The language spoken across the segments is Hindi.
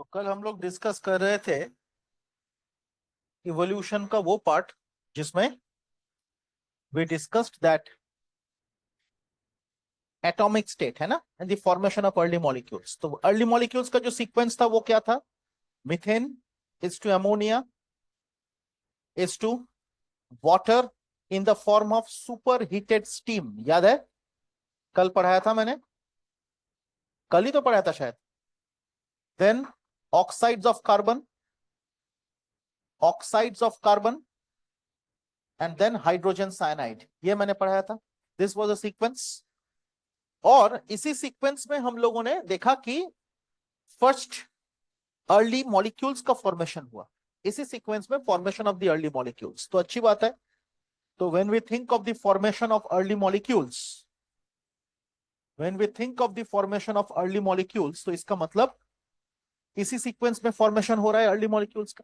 तो कल हम लोग डिस्कस कर रहे थे इवोल्यूशन का वो पार्ट जिसमें we discussed that atomic state है ना and the formation of early molecules. तो अर्ली मॉलिक्यूल्स का जो सीक्वेंस था वो क्या था? Methane is to ammonia is to water in the form of super heated steam. याद है? कल पढ़ाया था मैंने, कल ही तो पढ़ाया था शायद। Then oxides of carbon and then hydrogen cyanide, ये मैंने पढ़ाया था। This was a sequence. और इसी सीक्वेंस में हम लोगों ने देखा कि फर्स्ट अर्ली मॉलिक्यूल्स का फॉर्मेशन हुआ। इसी सीक्वेंस में formation of the early molecules, तो अच्छी बात है। तो when we think of the formation of early molecules, तो इसका मतलब इसी सीक्वेंस में फॉर्मेशन हो रहा है अर्ली मॉलिक्यूल्स का।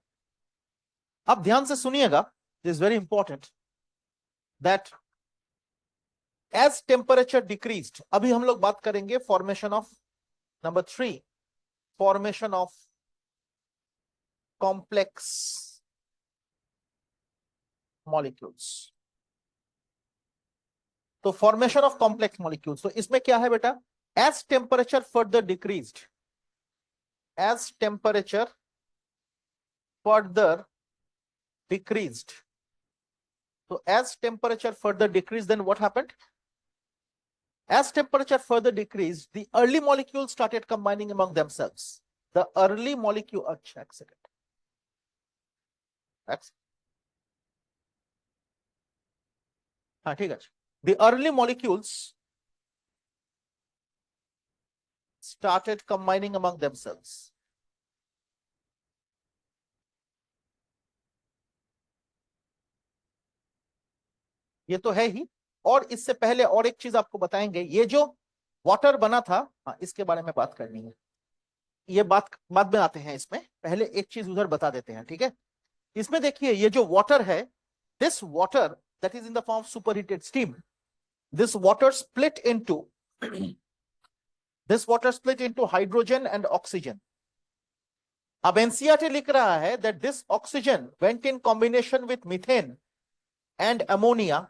अब ध्यान से सुनिएगा, this is very important that as temperature decreased, अभी हम लोग बात करेंगे formation of number 3, formation of complex molecules. तो फॉर्मेशन ऑफ कॉम्प्लेक्स मॉलिक्यूल्स, तो इसमें क्या है बेटा? As temperature further decreased, as temperature further decreased, so as temperature further decreased, then what happened? As temperature further decreased, the early molecules started combining among themselves. The early molecule, अच्छा एक second, हाँ ठीक है। The early molecules started combining among themselves. ये तो है ही, और इससे पहले और एक चीज आपको बताएंगे। ये जो वाटर बना था, हाँ इसके बारे में बात करनी है, ये बात बाद में आते हैं इसमें, पहले एक चीज उधर बता देते हैं, ठीक है? इसमें देखिए, ये जो वाटर है, this water that is in the form of superheated steam, this water split into hydrogen and oxygen. अब एनसीईआरटी लिख रहा है that this oxygen went in combination with methane and ammonia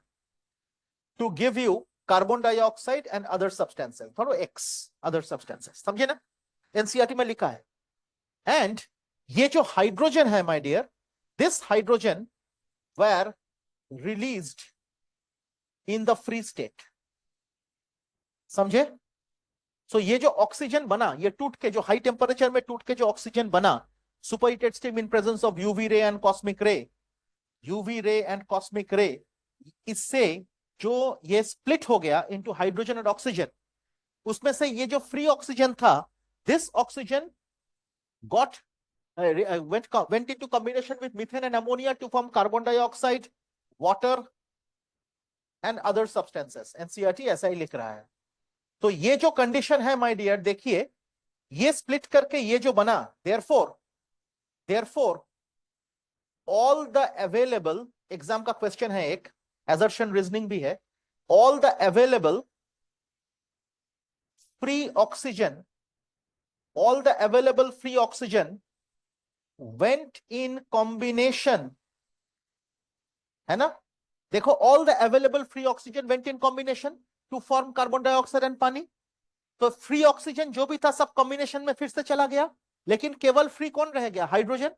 to give you carbon dioxide and other substances, थोड़ा X other substances, समझे ना? एनसीईआरटी में लिखा है। एंड ये जो हाइड्रोजन है my dear, this hydrogen were released in the free state, समझे? सो ये जो ऑक्सीजन बना, ये टूट के, जो हाई टेम्परेचर में टूट के जो ऑक्सीजन बना, superheated steam in presence of UV ray and cosmic रे, इससे जो ये स्प्लिट हो गया इनटू हाइड्रोजन एंड ऑक्सीजन, उसमें से ये जो फ्री ऑक्सीजन था, this oxygen got went into combination with methane and ammonia to form carbon dioxide, water and other substances. NCERT ऐसा ही लिख रहा है। तो ये जो कंडीशन है माय डियर, देखिए ये स्प्लिट करके ये जो बना, therefore all the available, exam का क्वेश्चन है एक, assertion reasoning भी है, all the available free oxygen went in combination, है ना? देखो, all the available free oxygen went in combination to form carbon dioxide and पानी। तो फ्री ऑक्सीजन जो भी था सब कॉम्बिनेशन में फिर से चला गया, लेकिन केवल फ्री कौन रह गया? Hydrogen.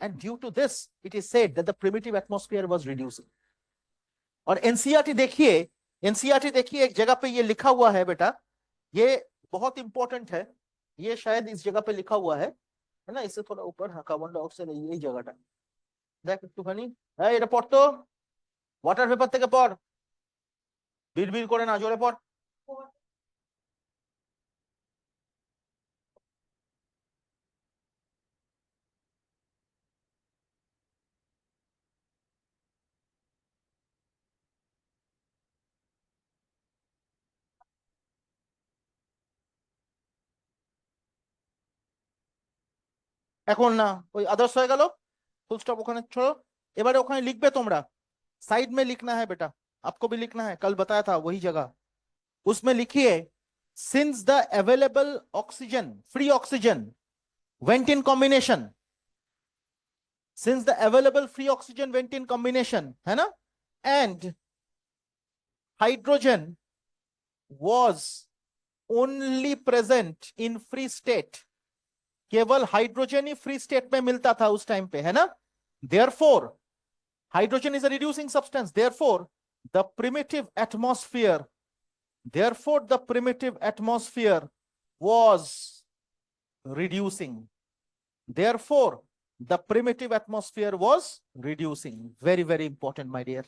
And due to this it is said that the primitive atmosphere was reducing. और एनसीईआरटी देखिए, एक जगह पे ये लिखा हुआ है बेटा, ये बहुत इंपॉर्टेंट है, ये शायद इस जगह पे लिखा हुआ है ना? इससे थोड़ा ऊपर, हाँ, कार्बन डाइऑक्साइड यही जगह देख একটুখানি, হ্যাঁ এটা পড় তো, ওয়াটার পেপার থেকে পড়, বিড়বিড় করে না, জোরে পড়। এখন না, ওই আদার্স হয়ে গেল, ফুল স্টপ ওখানে छोड़ो। এবারে ওখানে লিখবে তোমরা, साइड में लिखना है बेटा, आपको भी लिखना है, कल बताया था वही जगह, उसमें लिखिए, since the available oxygen, free oxygen went in combination. Since the available free oxygen went in combination, है ना, and hydrogen was only present in free state, केवल हाइड्रोजन ही फ्री स्टेट में मिलता था उस टाइम पे, है ना. Therefore, hydrogen is a reducing substance. Therefore, the primitive atmosphere was reducing. Therefore, the primitive atmosphere was reducing. Very, very important, my dear.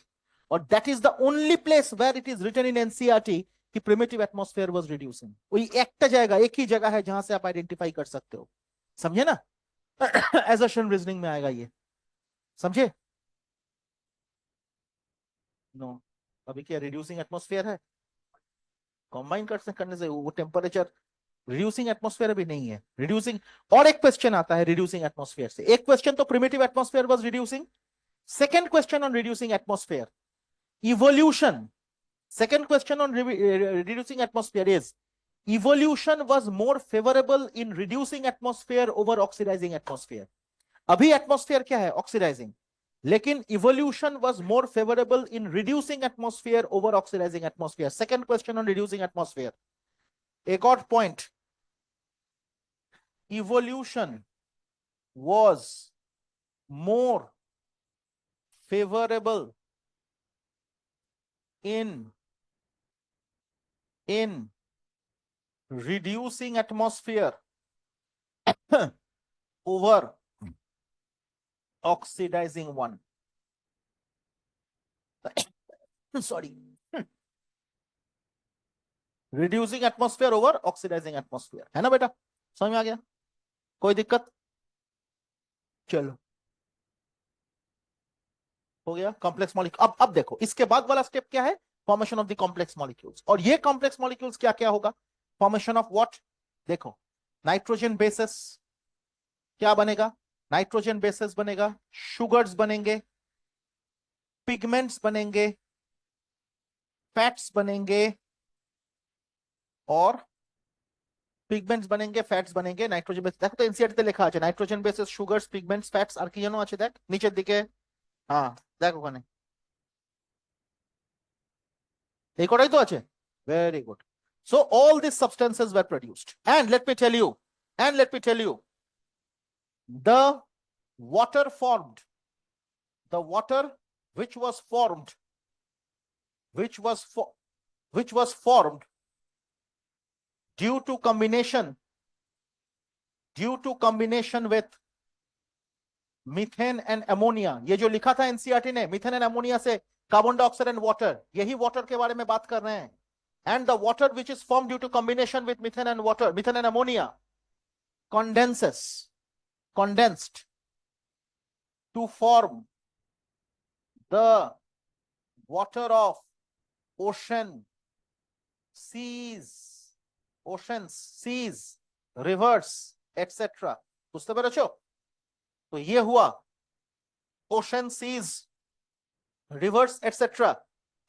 Or that is the only place where it is written in NCERT कि primitive atmosphere was reducing. वही एक जगह, एक ही जगह है जहां से आप आइडेंटिफाई कर सकते हो. समझे ना? assertion reasoning में आएगा ये. समझे? नो. अभी क्या रिड्यूसिंग एटमॉस्फेयर है? कंबाइन करने से वो टेम्परेचर रिड्यूसिंग एटमॉस्फेयर अभी नहीं है. रिड्यूसिंग और एक क्वेश्चन आता है रिड्यूसिंग एटमॉस्फेयर से. एक क्वेश्चन तो primitive atmosphere was reducing. Second question on reducing atmosphere, evolution. Second question on reducing atmosphere is evolution was more favorable in reducing atmosphere over oxidizing atmosphere. अभी एटमॉस्फेयर क्या है? ऑक्सीडाइजिंग. लेकिन evolution was more favorable in reducing atmosphere over oxidizing atmosphere. Second question on reducing atmosphere. एक और point. Evolution was more favorable in reducing atmosphere over oxidizing one. Sorry. Reducing atmosphere over oxidizing atmosphere. है ना बेटा? समझ में आ गया? कोई दिक्कत? चलो हो गया. Complex molecule. अब देखो इसके बाद वाला स्टेप क्या है? Formation of the complex molecules. और ये कॉम्प्लेक्स मॉलिक्यूल्स क्या क्या होगा? Formation of what? देखो नाइट्रोजन बेसिस क्या बनेगा? नाइट्रोजन बेसिस बनेगा, शुगर्स बनेंगे, पिगमेंट्स बनेंगे, फैट्स बनेंगे और पिगमेंट्स बनेंगे, फैट्स बनेंगे, नाइट्रोजन बेसिस. देखो तो एनसीईआरटी তে লেখা আছে nitrogen bases sugars pigments fats আর কি যেন আছে দেখ নিচের দিকে. হ্যাঁ দেখ ওখানে এই কটাই তো আছে. Very good. So all these substances were produced, and let me tell you, the water which was formed due to combination with methane and ammonia. ये जो लिखा था एनसीईआरटी ने, मीथेन एंड अमोनिया से कार्बन डाइऑक्साइड एंड वाटर, यही वाटर के बारे में बात कर रहे हैं. And the water which is formed due to combination with methane and ammonia condensed to form the water of oceans, seas, rivers, etc. বুঝতে পেরেছো? तो ये हुआ ocean, seas, rivers, etc.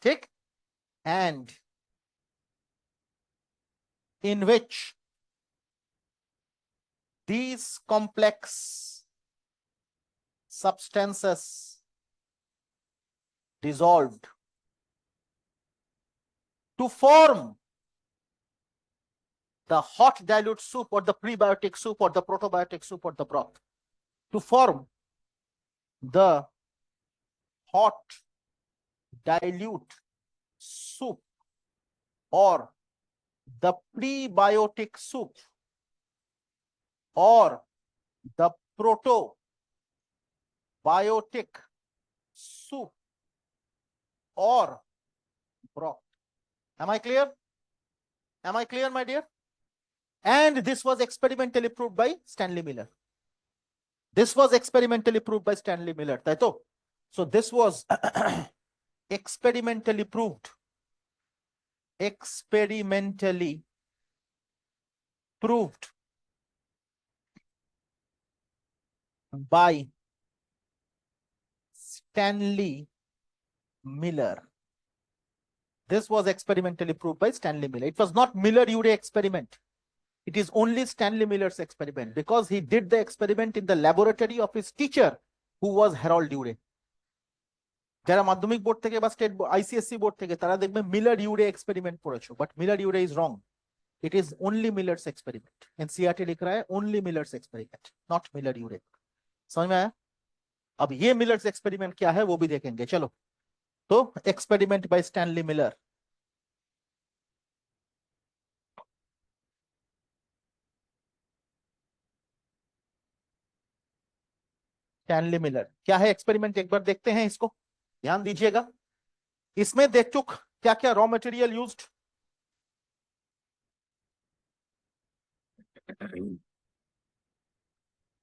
ठीक? And in which these complex substances dissolved to form the hot dilute soup or the prebiotic soup or the protobiotic soup or the broth. To form the hot dilute soup or the prebiotic soup or the protobiotic soup or broth. Am I clear? My dear? And this was experimentally proved by Stanley Miller. তাই তো? So this was experimentally proved by Stanley Miller. This was experimentally proved by Stanley Miller. It was not Miller-Urey experiment. It is only Stanley Miller's experiment because he did the experiment in the laboratory of his teacher who was Harold Urey. যারা মাধ্যমিক বোর্ড থেকে বা স্টেট আইসিএসসি বোর্ড থেকে তারা দেখবে মিলার ইউরে এক্সপেরিমেন্ট পড়েছো, but Miller Urey is wrong. It is only Miller's experiment. NCERT लिख रहा है only Miller's experiment, not Miller Urey. समझ में आया? अब ये मिलर्स एक्सपेरिमेंट क्या है वो भी देखेंगे. चलो, तो experiment by Stanley Miller. Stanley Miller क्या है एक्सपेरिमेंट, एक बार देखते हैं इसको, ध्यान दीजिएगा. इसमें देख चुक क्या क्या raw material used.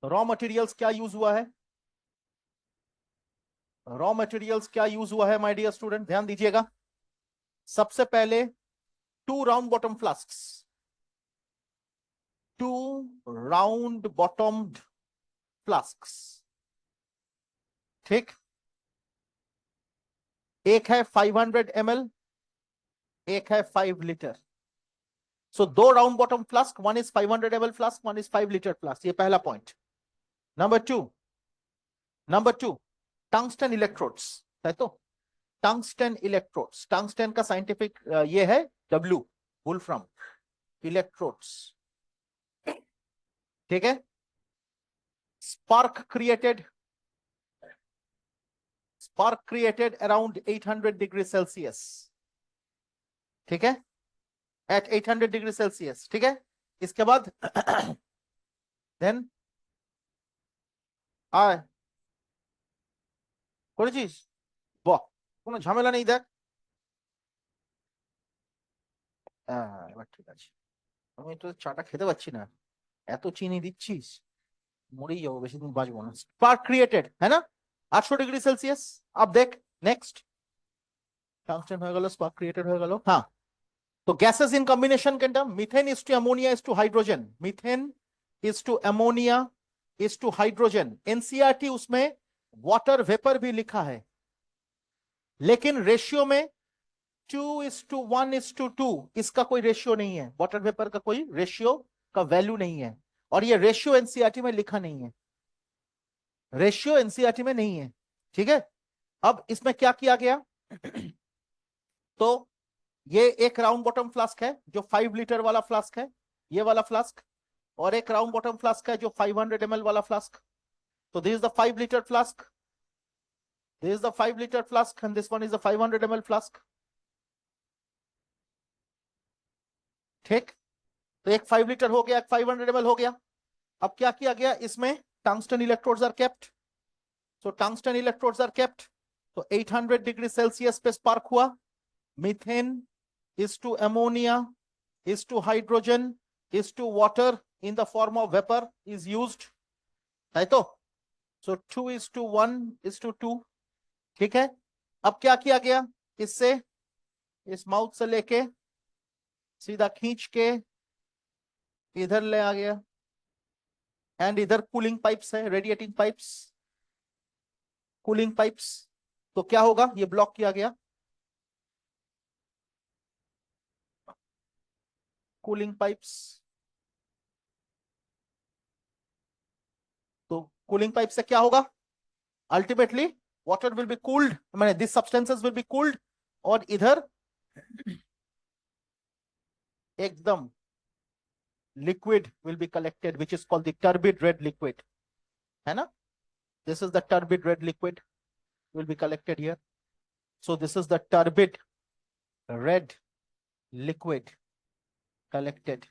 Raw materials क्या यूज हुआ है, रॉ मटेरियल्स क्या यूज हुआ है माय डियर स्टूडेंट, ध्यान दीजिएगा. सबसे पहले 2 round bottom flasks, 2 round बॉटम्ड flasks. ठीक, एक है 500 ml, एक है 5 litre. So 2 round bottom flask, one is 500 ml flask, one is 5 litre flask. ये पहला point. Number two tungsten electrodes है. तो टंगस्टन इलेक्ट्रोड्स, टंगस्टन का साइंटिफिक ये है W, वुल्फ्रम इलेक्ट्रोड्स. ठीक है. Spark created around 800 degree Celsius. ठीक है, एट 800 डिग्री सेल्सियस. ठीक है. इसके बाद देन করেছিস বাহ, কোনো ঝামেলা নেই. দেখ এবার ঠিক আছে. আমি তো চাটা খেতে পাচ্ছি না, এত চিনি দিচ্ছিস, মরেই যাবো, বেশি দিন বাঁচবো না. স্পার্ক ক্রিয়েটেড है ना 800 ডিগ্রি সেলসিয়াস. अब देख नेक्स्ट, टंगस्टन হয়ে গেল, স্পার্ক ক্রিয়েটেড হয়ে গেল. हाँ, तो गैसेस इन कॉम्बिनेशन के अंदर methane is to ammonia is to hydrogen, methane is to ammonia is to hydrogen. NCERT उसमें वाटर वेपर भी लिखा है, लेकिन रेशियो में 2:1:2. इसका कोई रेशियो नहीं है, वाटर वेपर का कोई रेशियो का वैल्यू नहीं है. और ये रेशियो एनसीईआरटी में लिखा नहीं है, रेशियो एनसीईआरटी में नहीं है. ठीक है. अब इसमें क्या किया गया, तो ये एक राउंड बॉटम फ्लास्क है जो 5 लीटर वाला फ्लास्क है, ये वाला फ्लास्क, और एक राउंड बॉटम फ्लास्क है जो 500 ml वाला फ्लास्क. तो this is the 5 litre flask, this is the 5 litre flask, and this one is the 500 ml flask. ठीक, तो एक 5 लीटर हो गया, एक 500 ml हो गया. अब क्या किया गया, इसमें tungsten electrodes are kept. So tungsten electrodes are kept. तो 800 डिग्री सेल्सियस पे स्पार्क हुआ. Methane is to ammonia is to hydrogen is to water in the form of vapor is used, है तो. so 2:1:2. ठीक है. अब क्या किया गया, इससे इस माउथ से लेके सीधा खींच के इधर ले आ गया, एंड इधर कूलिंग पाइप्स है, रेडिएटिंग पाइप्स, कूलिंग पाइप्स. तो क्या होगा, ये ब्लॉक किया गया, कूलिंग पाइप्स. तो कूलिंग पाइप से क्या होगा, ultimately water will be cooled, माने this substances will be cooled, और इधर एकदम liquid will be collected which is called the turbid red liquid, है ना. This is the turbid red liquid will be collected here. So this is the turbid red liquid collected.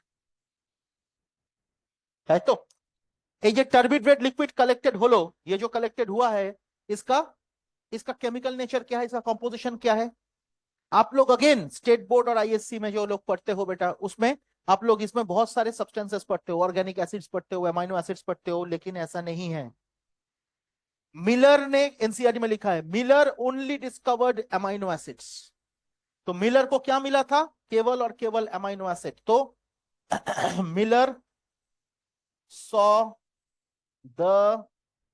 है तो ये जो turbid red liquid collected होलो, ये जो collected हुआ है, इसका केमिकल नेचर क्या है, इसका कंपोजिशन क्या है. आप लोग अगेन स्टेट बोर्ड और आईएससी में जो लोग पढ़ते हो बेटा, उसमें आप लोग इसमें बहुत सारे सब्सटेंसेस पढ़ते हो, ऑर्गेनिक एसिड्स पढ़ते हो, अमाइनो एसिड्स पढ़ते हो, लेकिन ऐसा नहीं है. मिलर ने एनसीईआरटी में लिखा है, Miller only discovered amino acids. तो मिलर को क्या मिला था, केवल और केवल अमाइनो एसिड. तो Miller saw the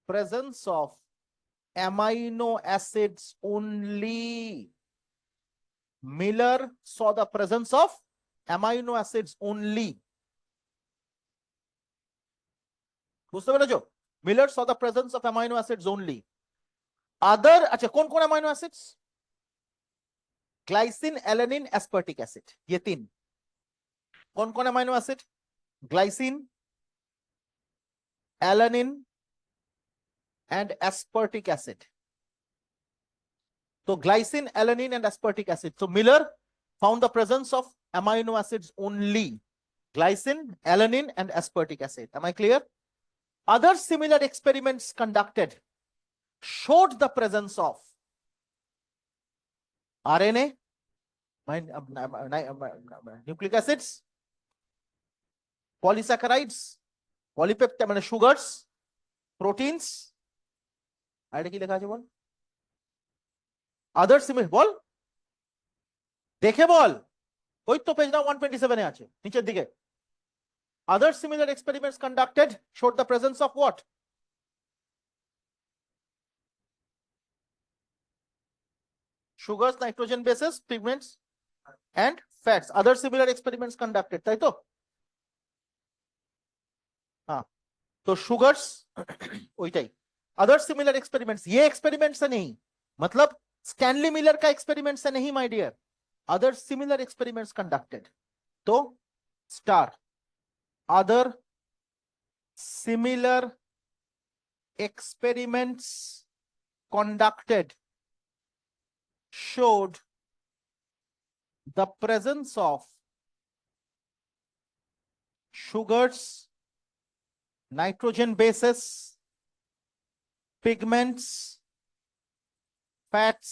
presence of amino acids only. Miller saw the presence of amino acids only. বুঝতে পেরেছো? Miller saw the presence of amino acids only. Other, अच्छा कौन कौन amino acids? Glycine, alanine, aspartic acid, ये तीन. कौन कौन amino acid? Glycine, alanine and aspartic acid. So glycine, alanine and aspartic acid. So Miller found the presence of amino acids only. Glycine, alanine and aspartic acid. Am I clear? Other similar experiments conducted showed the presence of RNA, nucleic acids, polysaccharides, polypeptide মানে sugars, proteins, আইডি কি লেখা আছে বল? Other similar বল, দেখে বল, ওই তো পেজ নাম্বার 127 এ আছে নিচের দিকে. Other similar experiments conducted showed the presence of what? Sugars, nitrogen bases, pigments and fats. Other similar experiments conducted, তাই তো? हाँ, तो sugars ওইটাই. Other similar experiments, ये experiments से नहीं, मतलब स्टैनली मिलर का experiments से नहीं my dear. Other similar experiments conducted. तो star. Other similar experiments conducted showed the presence of sugars, nitrogen bases, pigments, fats.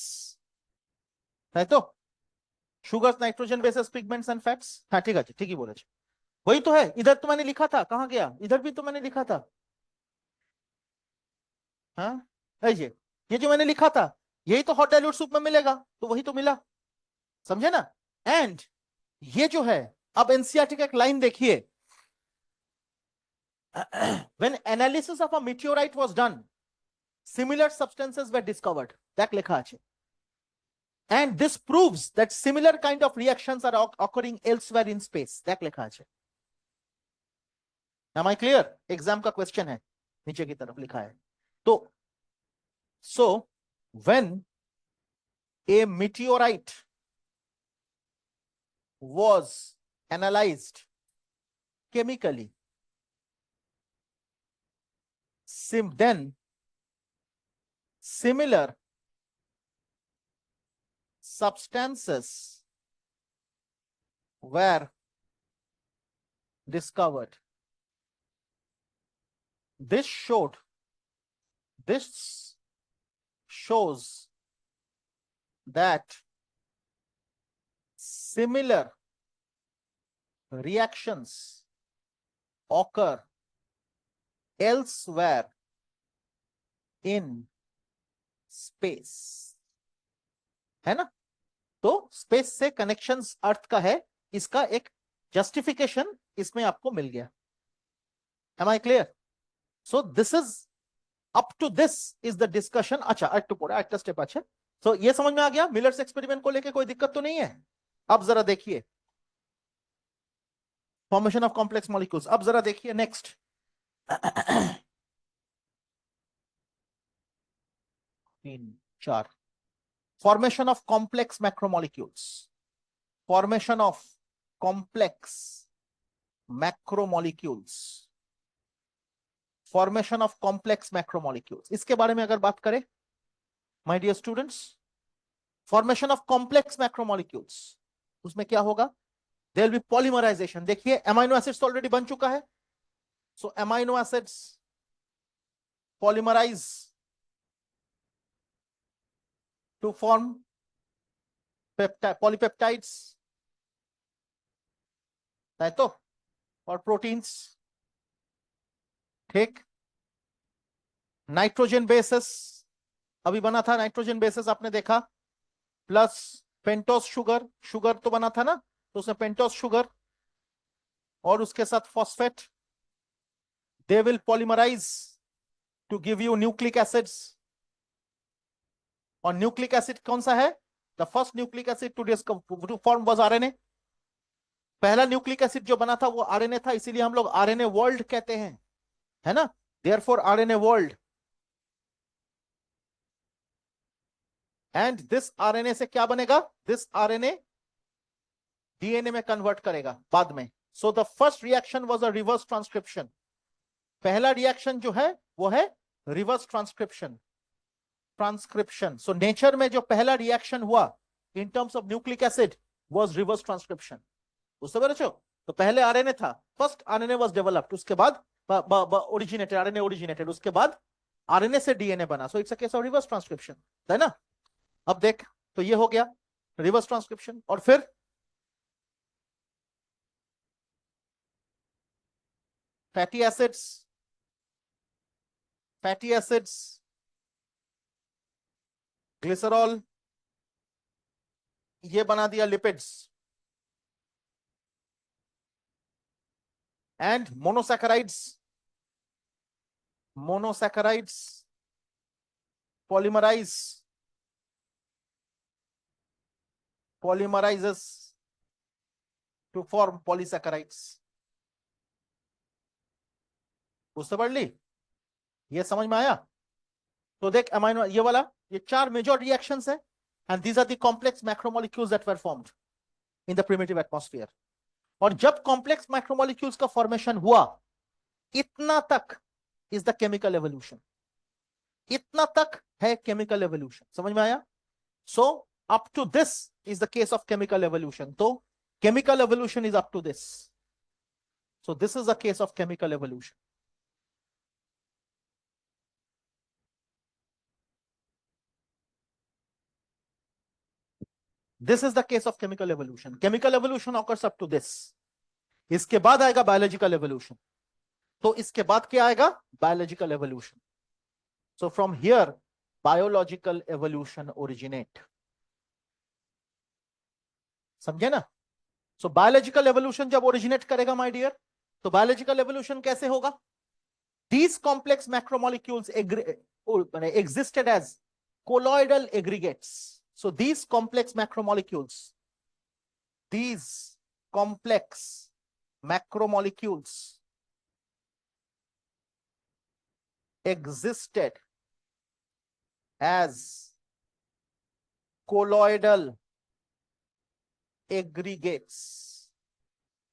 তাই তো? Sugars, nitrogen bases, pigments and fats. हाँ ठीक है, ठीक ही बोले. वही तो है. इधर तो मैंने लिखा था, कहाँ गया? इधर भी तो मैंने लिखा था. हाँ ये जो मैंने लिखा था यही तो हॉट डाइल्यूट सूप में मिलेगा, तो वही तो मिला. समझे ना? एंड ये जो है, अब एनसीईआरटी का एक लाइन देखिए. When analysis of a meteorite was done, similar substances were discovered. देख लिखा আছে. And this proves that similar kind of reactions are occurring elsewhere in space. देख लिखा আছে. Am I clear? एग्जाम का क्वेश्चन है, नीचे की तरफ लिखा है. तो so when a meteorite was analyzed chemically, then similar substances were discovered. This shows that similar reactions occur elsewhere in space. है ना? तो स्पेस से कनेक्शंस अर्थ का है, इसका एक जस्टिफिकेशन इसमें आपको मिल गया. Am I clear? So this is, up to this is the discussion. अच्छा अट्टू पूरा अट्टा स्टेप. अच्छा so ये समझ में आ गया? मिलर्स एक्सपेरिमेंट को लेके कोई दिक्कत तो नहीं है? अब जरा देखिए फॉर्मेशन ऑफ कॉम्प्लेक्स मॉलिक्यूल्स. अब जरा देखिए नेक्स्ट. तीन चार. Formation of complex macromolecules. Formation of complex macromolecules. Formation of complex macromolecules. इसके बारे में अगर बात करें, my dear students, formation of complex macromolecules, उसमें क्या होगा? There will be polymerization. देखिए amino acids already बन चुका है. So amino acids polymerize to form polypeptides, है तो, और प्रोटीन्स. ठीक. नाइट्रोजन बेसिस अभी बना था, नाइट्रोजन बेसिस आपने देखा, प्लस पेंटोस शुगर. शुगर तो बना था ना, तो उसमें पेंटोस शुगर और उसके साथ phosphate. They will polymerise to give you nucleic acids. और न्यूक्लिक एसिड कौन सा है? The first nucleic acid to form was RNA. पहला न्यूक्लिक एसिड जो बना था वो आरएनए था, इसीलिए हम लोग आरएनए वर्ल्ड कहते हैं, है ना? therefore RNA world, and this RNA से क्या बनेगा, this RNA DNA में कन्वर्ट करेगा बाद में. So the first reaction was a reverse transcription. पहला रिएक्शन जो है वो है रिवर्स ट्रांसक्रिप्शन. So नेचर में जो पहला रिएक्शन हुआ in terms of nucleic acid was reverse transcription. उससे बच्चों तो पहले आरएनए था, फर्स्ट आरएनए वाज डेवलप्ड, उसके बाद ओरिजिनेटेड, आरएनए ओरिजिनेटेड, उसके बाद आरएनए से डीएनए बना. So it's a case of reverse transcription, है ना. अब देख, तो ये हो गया रिवर्स ट्रांसक्रिप्शन. और फिर फैटी एसिड्स, ग्लिसरॉल, ये बना दिया lipids, and monosaccharides polymerizes to form polysaccharides. उससे पढ़ ली, ये समझ में आया. तो देख अमाइनो, ये वाला, ये चार मेजर रिएक्शंस है, and these are the complex macromolecules that were formed in the primitive atmosphere. और जब कॉम्प्लेक्स मैक्रोमोलिक्यूल्स का फॉर्मेशन हुआ, इतना तक इज द केमिकल एवोल्यूशन, इतना तक है केमिकल एवोल्यूशन. समझ में आया. So up to this is the case of chemical evolution. तो chemical evolution is up to this. So this is the case of chemical evolution. This is the case of chemical evolution. Chemical evolution occurs up to this. इसके बाद आएगा biological evolution. तो इसके बाद क्या आएगा, biological evolution. So from here biological evolution originate. समझे ना. So biological evolution जब originate करेगा my dear, तो biological evolution कैसे होगा. These complex macromolecules existed as colloidal aggregates. So these complex macromolecules existed as colloidal aggregates.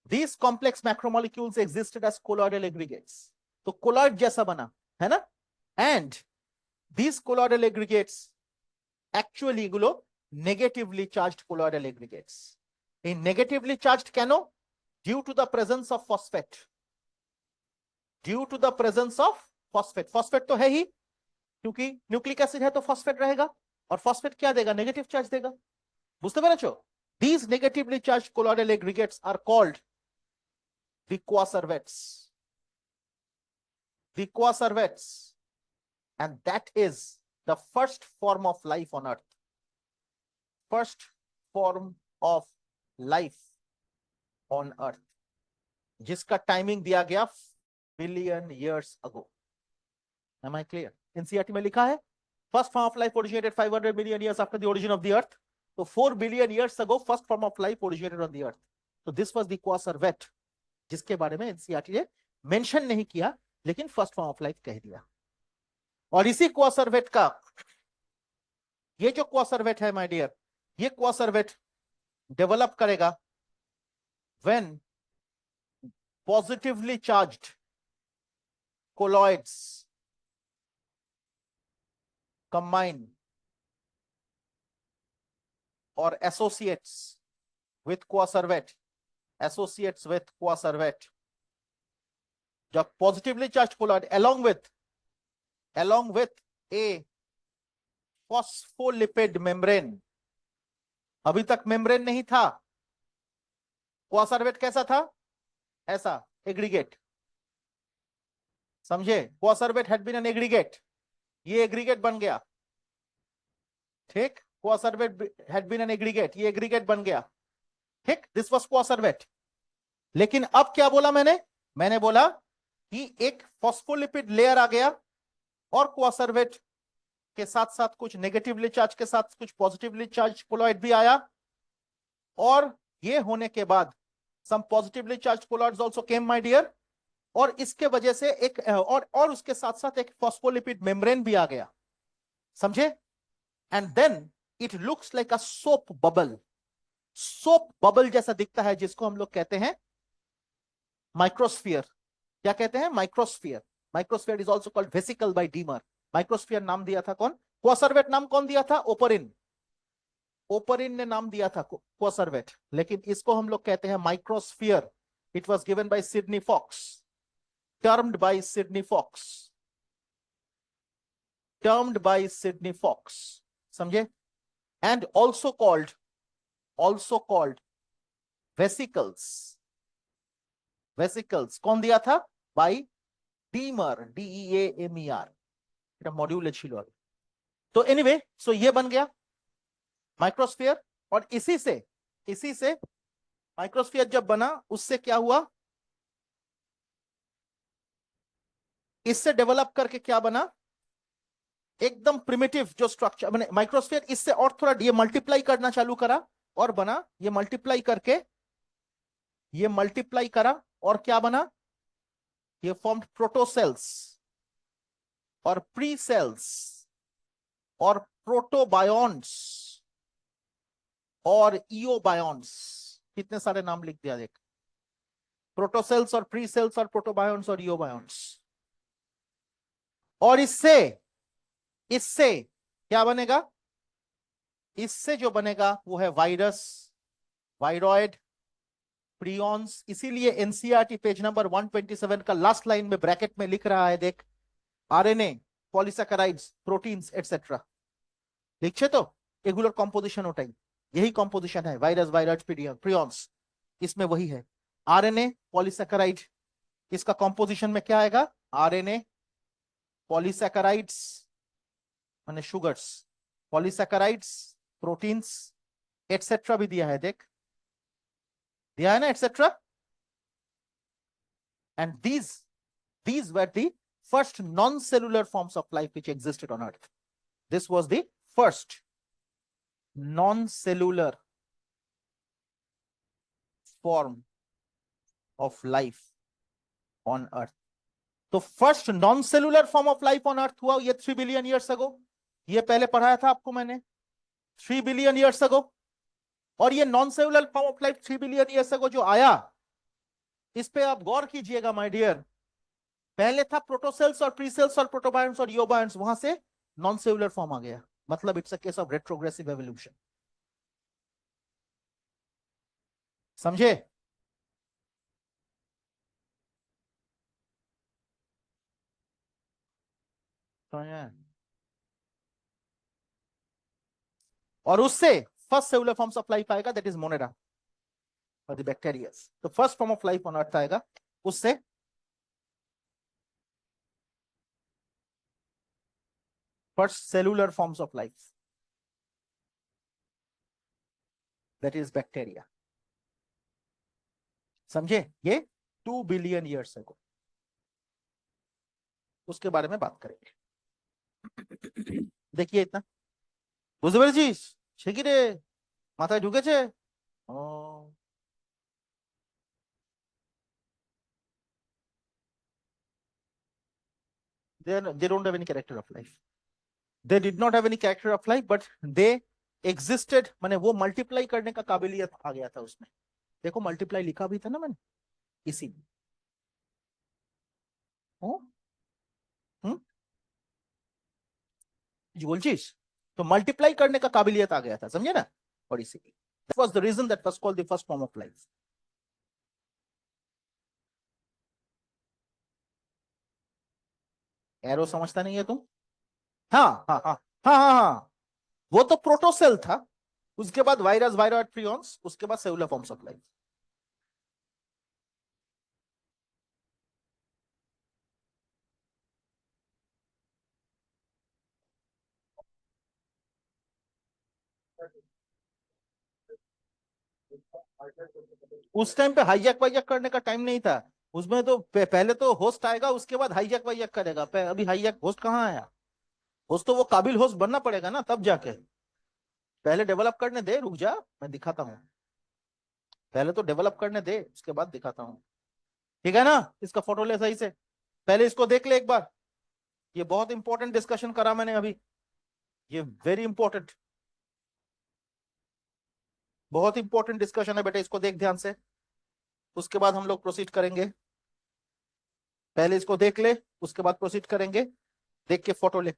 These complex macromolecules existed as colloidal aggregates. तो colloid जैसा बना, है ना. And these colloidal aggregates actually Gulo negatively charged colloidal aggregates. In negatively charged केनो, due to the presence of phosphate. phosphate तो है ही, क्योंकि न्यूक्लिक एसिड है तो फॉस्फेट रहेगा, और फॉस्फेट क्या देगा, नेगेटिव चार्ज देगा. बुझते पेरेछो. These negatively charged colloidal aggregates are called the coacervates. And that is the first form of life on earth. जिसका टाइमिंग दिया गया billion years ago. Am I clear? NCERT में लिखा है first form of life originated 500 million years after the origin of the earth. So 4 billion years ago first form of life originated on the earth. So this was the coacervate, जिसके बारे में NCERT ने मेंशन नहीं किया, लेकिन फर्स्ट फॉर्म ऑफ लाइफ कह दिया. और इसी कोआसर्वेट का, ये जो कोआसर्वेट है माय डियर, ये कोआसर्वेट डेवलप करेगा when positively charged colloids combine or associates with coacervate, जब positively charged colloid along with a phospholipid membrane. अभी तक मेम्ब्रेन नहीं था. कोआसर्वेट कैसा था, ऐसा एग्रीगेट. समझे, कोआसर्वेट हैड बीन एन एग्रीगेट, ये एग्रीगेट बन गया. ठीक, कोआसर्वेट हैड बीन एन एग्रीगेट, ये एग्रीगेट बन गया. ठीक, दिस वाज कोआसर्वेट. लेकिन अब क्या बोला मैंने बोला कि एक फॉस्फोलिपिड लेयर आ गया, और कोआसर्वेट के साथ साथ कुछ नेगेटिवली चार्ज के साथ कुछ पॉजिटिवली चार्ज कोलॉइड भी आया. और ये होने के बाद some positively charged colloids also came my dear, और इसके वजह से एक और उसके साथ साथ एक फॉस्फोलिपिड मेम्ब्रेन भी आ गया, समझे। And then it looks like a soap bubble, soap bubble जैसा दिखता है, जिसको हम लोग कहते हैं माइक्रोस्फियर। क्या कहते हैं? Microsphere. Microsphere is also called vesicle by Deamer. Microsphere नाम दिया था कौन? क्वासर्वेट नाम कौन दिया था? ओपरिन। ओपरिन ने नाम दिया था क्वासर्वेट, लेकिन इसको हम लोग कहते हैं microsphere. It was given by Sidney Fox, termed by Sidney Fox, termed by Sidney Fox, समझे। And also called vesicles. Vesicles कौन दिया था? By Deamer, DEAMER। এটা মডিউলে ছিল আগে। तो एनीवे, सो ये बन गया माइक्रोस्फीयर। और इसी से माइक्रोस्फीयर जब बना, उससे क्या हुआ? इससे डेवलप करके क्या बना? एकदम प्रिमिटिव जो स्ट्रक्चर, मैंने माइक्रोस्फीयर इससे और थोड़ा ये मल्टीप्लाई करना चालू करा और बना, ये मल्टीप्लाई करके ये मल्टीप्लाई करा और क्या बना? ये फॉर्म्ड प्रोटोसेल्स और प्री सेल्स और प्रोटोबायोन्स और इओबायोन्स। कितने सारे नाम लिख दिया देख, प्रोटोसेल्स और प्री सेल्स और प्रोटोबायोन्स और इओबायोन्स। और इससे इससे क्या बनेगा? इससे जो बनेगा वो है वायरस, वायरॉइड, प्रियॉन्स। इसीलिए एनसीईआरटी पेज नंबर 127 का लास्ट लाइन में ब्रैकेट में लिख रहा है, देख, आरएनए, पॉलीसैकेराइड्स, प्रोटीन्स एटसेट्रा। लिखছে তো? এগুলোর কম্পোজিশন ওটাই, यही कॉम्पोजिशन है, वायरस, वायरस, प्रियॉन्स, इसमें वही है। आरएनए, पॉलीसैकेराइड, इसका कॉम्पोजिशन में क्या आएगा? आरएनए, पॉलीसैकेराइड्स माने शुगर्स, पॉलीसैकेराइड्स, प्रोटीन्स एटसेट्रा भी दिया है, देख, दिया है ना, etcetera. And these were the first non-cellular forms of life which existed on earth. This was the first non-cellular form of life on earth. तो first non cellular form of life on earth हुआ ये 3 बिलियन ईयर्स अगो। ये पहले पढ़ाया था आपको मैंने, 3 बिलियन ईयर्स अगो। और ये non cellular form of life 3 billion years ago जो आया, इस पे आप गौर कीजिएगा माय डियर। पहले था प्रोटोसेल्स और प्रीसेल्स और प्रोटोबायंट्स और यूबायंट्स, वहां से नॉन सेलुलर फॉर्म आ गया। मतलब it's a case of retrogressive evolution, समझे। और उससे first cellular forms of life आएगा, दैट इज मोनेरा और द बैक्टीरियाज। तो first form of life on earth आएगा उससे। First cellular forms of life, that is bacteria, समझे। ये 2 बिलियन ईयर्स अगो, उसके बारे में बात करेंगे। देखिए इतना বুঝতে পেরেছিস? সে কি রে, মাথায় ঢুকেছে? ও, they don't have any character of life. They did not have any character of life, but they existed। माने वो मल्टीप्लाई करने का काबिलियत आ गया था उसमें। देखो मल्टीप्लाई लिखा भी था ना मैंने, इसी जी बोलছিস। तो मल्टीप्लाई करने का काबिलियत आ गया था, समझे ना। और इसीलिए that was the reason that was called the first form of life। Arrow समझता नहीं है तुम? हाँ हाँ हाँ हाँ हाँ हाँ, वो तो प्रोटोसेल था, उसके बाद वायरस, वायरॉइड, प्रियॉन्स, उसके बाद सेलुलर फॉर्म्स ऑफ लाइफ। उस टाइम पे हाईजैक वाईजैक करने का टाइम नहीं था। उसमें तो पहले तो होस्ट आएगा, उसके बाद हाईजैक वाईजैक करेगा। अभी हाईजैक होस्ट कहाँ आया? होस्ट तो वो काबिल होस्ट बनना पड़ेगा ना, तब जाके। पहले डेवलप करने दे, रुक जा, मैं दिखाता हूँ। पहले तो डेवलप करने दे, उसके बाद दिखाता हूँ। ठीक है ना? इसका फोटो ले सही से, पहले इसको देख ले एक बार। ये बहुत इंपॉर्टेंट डिस्कशन करा मैंने अभी, ये वेरी इंपॉर्टेंट, बहुत इंपॉर्टेंट डिस्कशन है बेटा, इसको देख ध्यान से, उसके बाद हम लोग प्रोसीड करेंगे। पहले इसको देख ले, उसके बाद प्रोसीड करेंगे। देख के फोटो ले।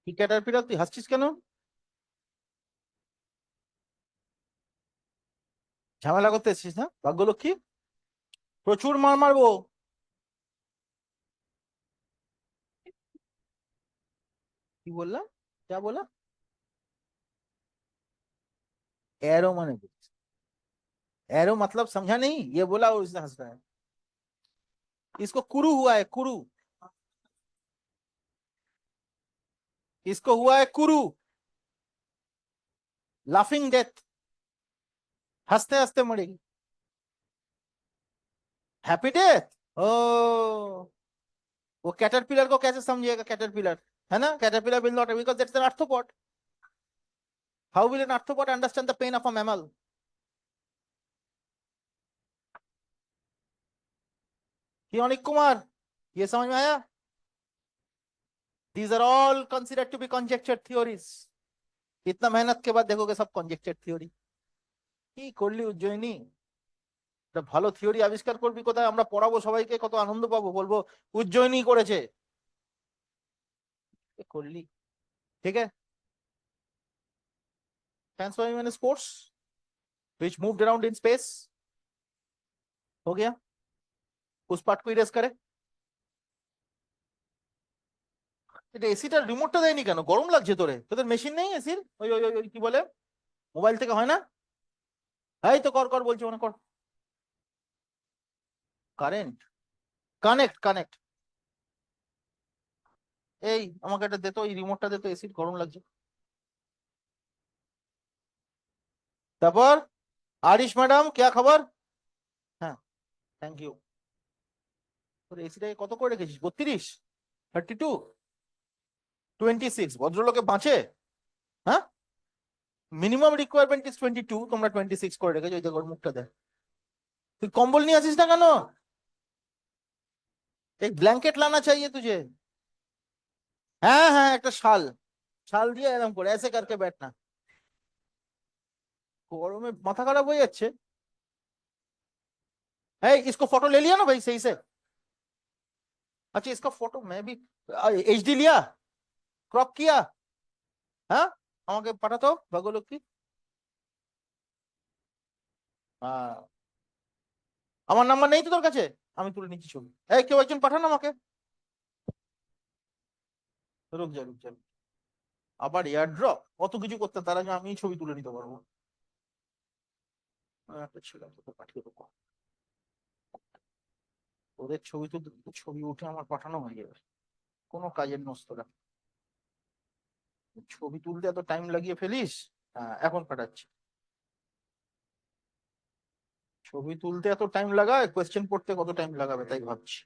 কি ক্যাটারপিলার, তুই হাসছিস কেন? ঝামেলা করতে এসেছিস না ভাগ্যলক্ষ্মী? প্রচুর মার মারবো। কি বললাম? क्या बोला? एरो माने कुछ, एरो मतलब समझा नहीं, ये बोला और इसने हंस रहा है। इसको कुरु हुआ है, कुरु। इसको हुआ है कुरु, लाफिंग डेथ, हंसते हंसते मरेगी। Happy death. ओ, वो कैटरपिलर को कैसे समझिएगा? कैटरपिलर है ना, caterpillar will not, because that's an arthropod. How will an arthropod understand the pain of a mammal? कि अनिक कुमार, ये समझ में आया? These are all considered to be conjecture theories. इतना मेहनत के बाद देखोगे सब कंजेक्चर থিওরি। কি করলি উজ্জয়িনী, একটা ভালো থিওরি আবিষ্কার করবি কোথায়, আমরা পড়াবো সবাইকে, কত আনন্দ পাবো, বলবো উজ্জয়িনী করেছে। এ করলি, ठीक है। ट्रांसफॉर्मिंग मैंने sports which moved around in space, हो गया। उस पार्ट को इरेज करे। এটা এসিটার রিমোটটা দেয়নি কেন? গরম লাগছে তোরে? তোদের মেশিন নেই এসির? ওই ওই ওই ওই কি বলে, মোবাইল থেকে হয় না? এই তো কর কর বলছি, মনে কর। Current, connect connect. এই আমাকে একটা দে তো, এই রিমোটটা দে তো, এসির গরম লাগছে। তারপর আরিশ ম্যাডাম, क्या খবর? হ্যাঁ, থ্যাংক ইউ। তোর এসিটাকে কত করে রেখেছিস? 32, 32, 26? ভদ্রলোকে বাঁচে? হ্যাঁ, মিনিমাম রিকোয়ারমেন্ট ইজ 22, তোমরা 26 করে রেখেছো। ওই দেখো ওর মুখটা দেখ। তুই কম্বল নিয়ে আসিস না কেন? एक ব্ল্যাঙ্কেট লানা চাইয়ে তুঝে। হ্যাঁ হ্যাঁ, একটা শাল, শাল দিয়ে এরকম করে ऐसे करके बैठना। গরমে মাথা খারাপ হয়ে যাচ্ছে। এই इसको फोटो ले लिया ना भाई सही से? अच्छा, इसका फोटो मैं भी एचडी लिया, क्रॉप किया? হ্যাঁ, আমাকে পাঠাতো ভাগ্যলক্ষ্মী। হ্যাঁ, আমার নাম্বার নেই তো তোর কাছে? আমি তুলে নিচ্ছি ছবি। এই কেউ একজন পাঠান আমাকে। রুক যা রুক যা, আবার এয়ার ড্রপ, কত কিছু করতে, তার আগে আমি ছবি তুলে নিতে পারবো। একটা ছিল, তোকে পাঠিয়ে দেবো। ওদের ছবি তো, ছবি উঠে আমার পাঠানো হয়ে যাবে, কোনো কাজের নস্তরা। ছবি তুলতে এত টাইম লাগিয়ে ফেলিস? হ্যাঁ, এখন পাঠাচ্ছি। ছবি তুলতে এত টাইম লাগায়, কোয়েশ্চেন পড়তে কত টাইম লাগাবে তাই ভাবছি।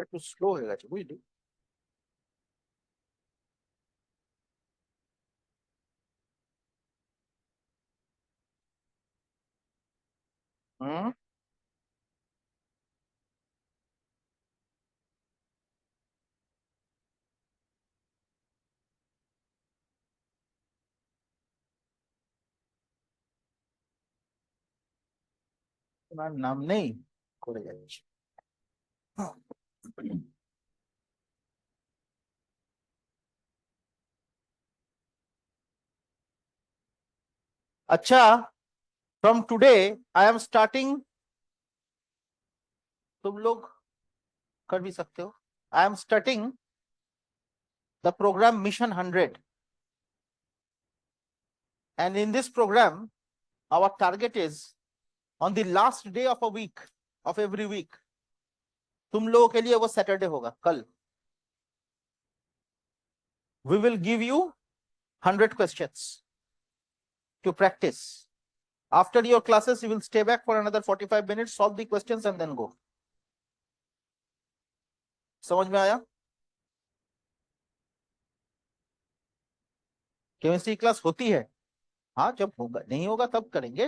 একটু স্লো হয়ে গেছে বুঝলি। হুম, তোমার নাম নেই, করে যাচ্ছি। अच्छा, from today I am starting, तुम लोग कर भी सकते हो, I am starting the programme mission 100, and in this program our target is on the last day of a week, of every week, तुम लोगों के लिए वो सैटरडे होगा कल, we will give you 100 questions to practice. After your classes you will stay back for another 45 minutes, solve the questions and then go. समझ में आया? केमिस्ट्री क्लास होती है, हाँ जब होगा, नहीं होगा तब करेंगे,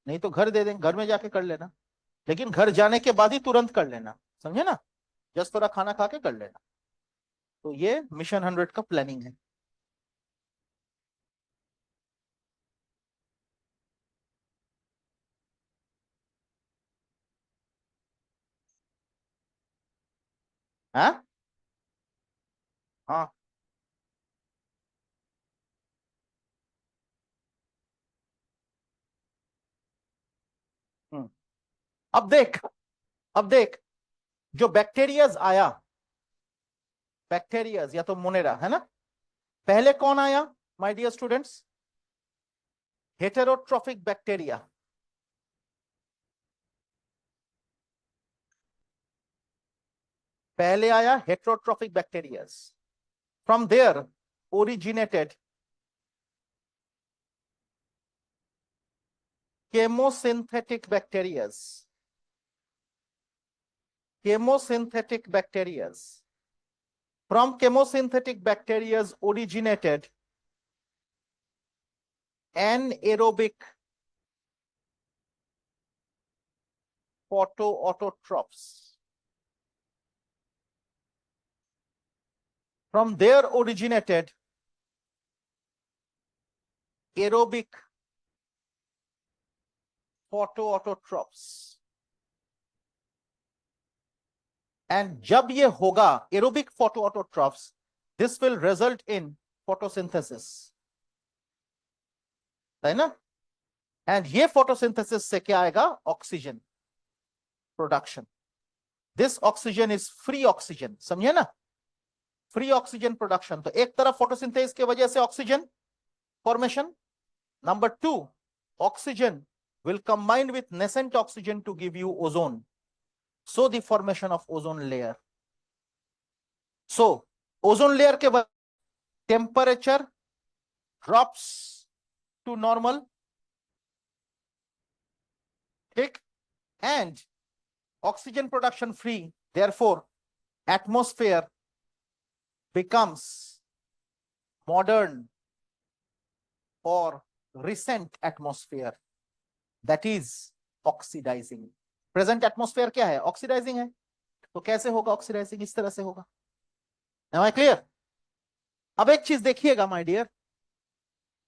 नहीं तो घर दे देंगे, घर में जाके कर लेना, लेकिन घर जाने के बाद ही तुरंत कर लेना, समझे ना, जस्ट थोड़ा खाना खा के कर लेना। तो ये मिशन 100 का प्लानिंग है। हाँ हाँ, अब देख, अब देख, जो बैक्टीरियाज आया, बैक्टीरियाज या तो मोनेरा है ना, पहले कौन आया my dear students? Heterotrophic bacteria, पहले आया heterotrophic bacterias, from there originated chemosynthetic bacterias, chemosynthetic bacterias, from chemosynthetic bacterias originated anaerobic photoautotrophs, from there originated aerobic photoautotrophs, and जब ये होगा aerobic photoautotrophs, this will result in photosynthesis, है ना, and ये photosynthesis से क्या आएगा? Oxygen production. This oxygen is free oxygen, समझे ना, फ्री ऑक्सीजन प्रोडक्शन। तो एक तरफ फोटोसिंथेसिस की वजह से oxygen formation, number two oxygen will combine with nascent oxygen to give you ozone, so the formation of ozone layer. So ozone layer के बाद temperature drops to normal, ठीक, and oxygen production free, therefore atmosphere becomes modern or recent atmosphere, that is oxidizing. Present atmosphere क्या है? ऑक्सीडाइजिंग है। तो कैसे होगा ऑक्सीडाइजिंग? इस तरह से होगा। Am I clear? अब एक चीज देखिएगा my dear,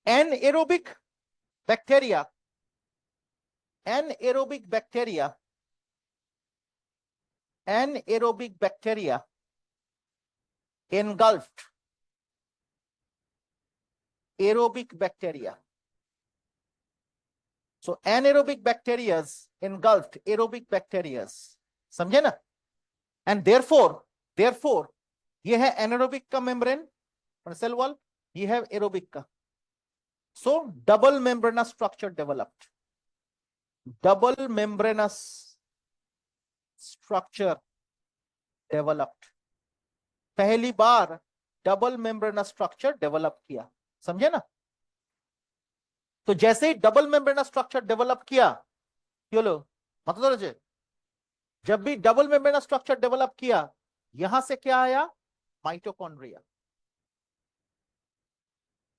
anaerobic bacteria, anaerobic bacteria, anaerobic bacteria engulfed aerobic bacteria. So anaerobic bacteria engulfed aerobic bacteria, समझे ना, and therefore ये है anaerobic का membrane cell wall, ये है aerobic का, so double membranous structure developed, double membranous structure developed, पहली बार डबल मेम्ब्रेनस स्ट्रक्चर डेवलप किया, समझे ना। तो जैसे ही डबल मेम्ब्रेनस स्ट्रक्चर डेवलप किया, मतलब जब भी डबल मेम्ब्रेनस स्ट्रक्चर डेवलप किया, यहां से क्या आया? माइटोकॉन्ड्रिया।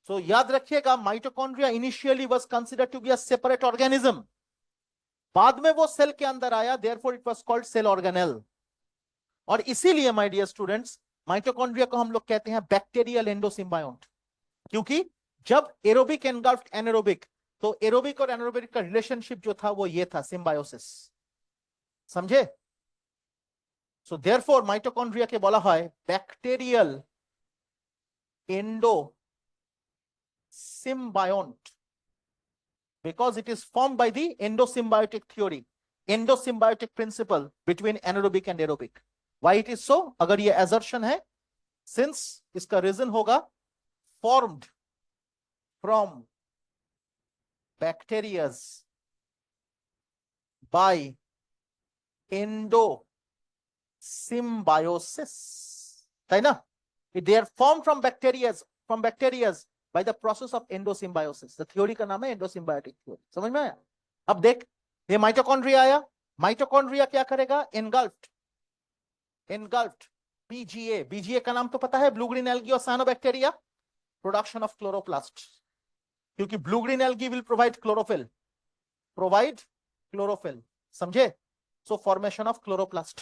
सो याद रखिएगा, mitochondria initially was considered to be a separate organism, बाद में वो सेल के अंदर आया, therefore it was called cell organelle. और इसीलिए माय डियर स्टूडेंट्स, माइटोकॉन्ड्रिया को हम लोग कहते हैं बैक्टीरियल एंडोसिम्बायोट, क्योंकि जब एरोबिक एनगल्फ्ड एनारोबिक, तो एरोबिक और एनारोबिक का रिलेशनशिप जो था वो ये था, सिम्बायोसिस, समझे। सो देयरफॉर माइटोकॉन्ड्रिया के बोला है bacterial endo symbiote because it is formed by the endosymbiotic theory, endosymbiotic principle between anaerobic and aerobic. Why it is so? अगर ये assertion है, since इसका reason होगा formed from bacteria by endosymbiosis, है ना? They are formed from bacteria by the process of endosymbiosis. The theory का नाम है endosymbiotic theory. समझ में आया? अब देख, ये माइटोकॉन्ड्रिया आया, माइटोकॉन्ड्रिया क्या करेगा? engulfed बीजीए का नाम तो पता है, ब्लू ग्रीन एल्गी और साइनोबैक्टीरिया, प्रोडक्शन ऑफ क्लोरोप्लास्ट, क्योंकि blue green algae will provide chlorophyll, समझे? सो फॉर्मेशन ऑफ क्लोरोप्लास्ट,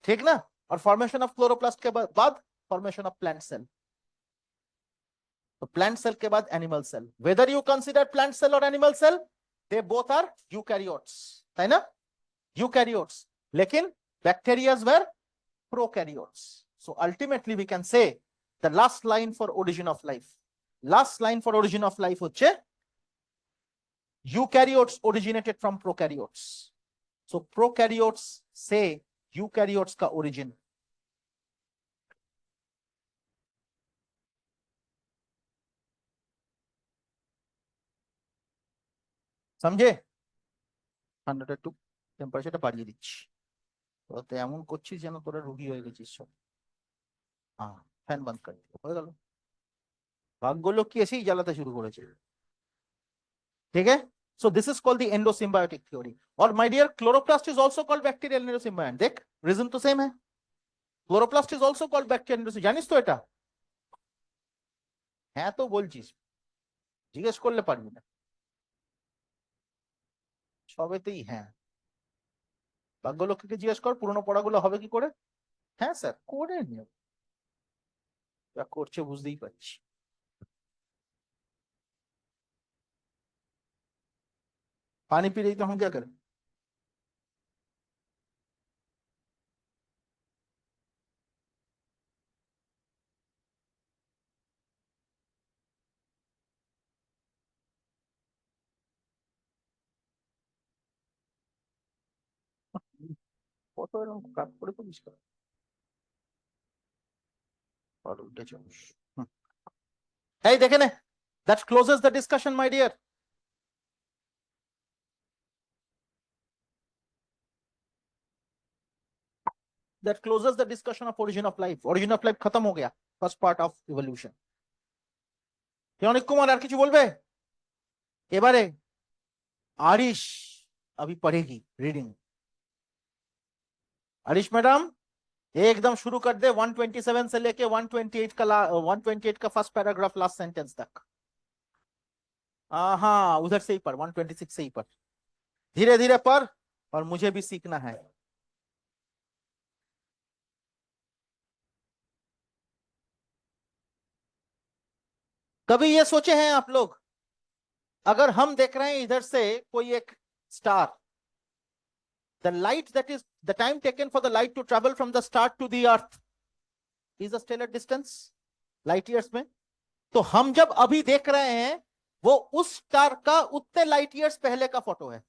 ठीक ना? और फॉर्मेशन ऑफ क्लोरोप्लास्ट के बाद फॉर्मेशन ऑफ प्लांट सेल, तो प्लांट सेल के बाद animal cell. Whether you consider plant cell और animal cell, they both are eukaryotes, है ना? यूकैरियोट्स, लेकिन bacterias were prokaryotes. So ultimately we can say the last line for origin of life হচ্ছে eukaryotes originated from prokaryotes. So prokaryotes say eukaryotes का origin. समझे? 102 টেম্পারেচারটা বাড়িয়ে দিচ্ছি, তো এমন করছিস যেন তোরা রোগী হয়ে গেছিস সব. হ্যাঁ, ফ্যান বন্ধ করে দিও, হয়ে গেল. ভাগ্যলোক কি এসেই জ্বালাতে শুরু করেছে, ठीक है? So this is called the endosymbiotic theory. Or my dear, chloroplast is also called bacterial endosymbiote. देख, reason तो सेम है. Chloroplast is also called bacterial endosymbiote. জানিস তো এটা? হ্যাঁ তো বলছিস, জিজ্ঞেস করলে পারবি না, সবেতেই হ্যাঁ. ভাগ্যলক্ষ্মীকে জিজ্ঞেস কর পুরনো পড়াগুলো হবে কি করে. হ্যাঁ স্যার করে নিও, যা করছে বুঝতেই পারছি. पानी पी रही तो हम क्या करें? কত এরকম কাজ করে করিস তো, আর উল্টে চাস. এই দেখে নে, that closes the discussion my dear. That closes the discussion of origin of life. Origin of life खत्म हो गया, first part of evolution. অনিক কুমার আর কিছু বলবে? এবারে आरिश अभी पढ़ेगी रीडिंग. आरिश मैडम एकदम शुरू कर दे 127 से लेके 128 का फर्स्ट पैराग्राफ लास्ट सेंटेंस तक. हाँ उधर से ही पढ़, 126 से ही पढ़, धीरे धीरे पढ़, और मुझे भी सीखना है. कभी ये सोचे हैं आप लोग, अगर हम देख रहे हैं इधर से कोई एक star, the light that is the time taken for the light to travel from the star to the earth is a stellar distance, light years में. तो हम जब अभी देख रहे हैं वो उस स्टार का उतने लाइट ईयर्स पहले का फोटो है.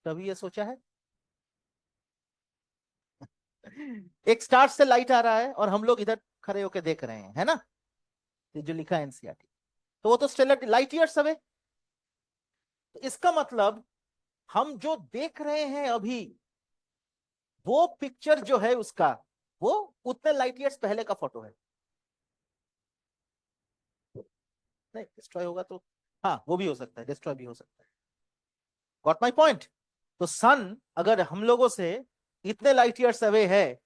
कभी ये सोचा है? एक स्टार से लाइट आ रहा है और हम लोग इधर खड़े होकर देख रहे हैं, है ना? ये जो लिखा है एनसीईआरटी, तो वो तो स्टेलर लाइट ईयर्स अवे. तो इसका मतलब हम जो देख रहे हैं अभी, वो पिक्चर जो है उसका, वो उतने लाइट ईयर्स पहले का फोटो है. नहीं डिस्ट्रॉय होगा तो हाँ वो भी हो सकता है, डिस्ट्रॉय भी हो सकता है. Got my point? तो सन अगर हम लोगों से इतने लाइट ईयर्स अवे है,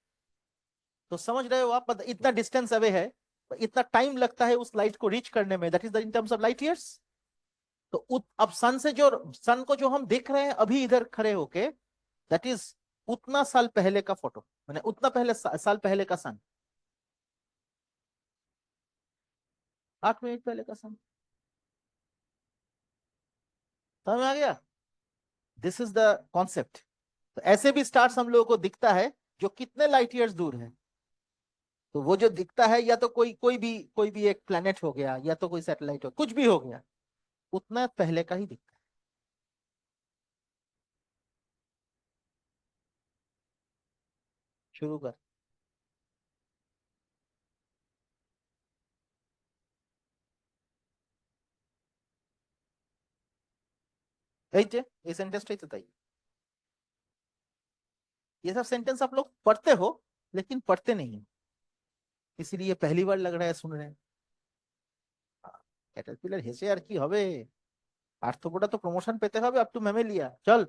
तो समझ रहे हो आप, इतना डिस्टेंस अवे है, इतना टाइम लगता है उस लाइट को रीच करने में, that is the in terms of light years. तो अब सन को जो हम देख रहे हैं अभी इधर खड़े होके, दैट इज उतना साल पहले का फोटो, मैंने उतना पहले साल पहले का सन, 8 मिनट पहले का सन. समझ में आ गया? This is the concept. तो ऐसे भी स्टार्स हम लोगों को दिखता है जो कितने लाइट ईयर्स दूर है। तो वो जो दिखता है या तो कोई भी एक प्लेनेट हो गया, या तो कोई सैटेलाइट हो, कुछ भी हो गया, उतना पहले का ही दिखता है। शुरू कर। এই সেন্টেন্সটাই তো তাই। ये सब सेंटेंस आप लोग पढ़ते हो, लेकिन पढ़ते नहीं हो, इसीलिए पहली बार लग रहा है सुन रहे हैं। ক্যাটারপিলার হেসে আর কি হবে, আর্থপোডা তো প্রমোশন পেতে হবে, আপ টু ম্যামেলিয়া চল।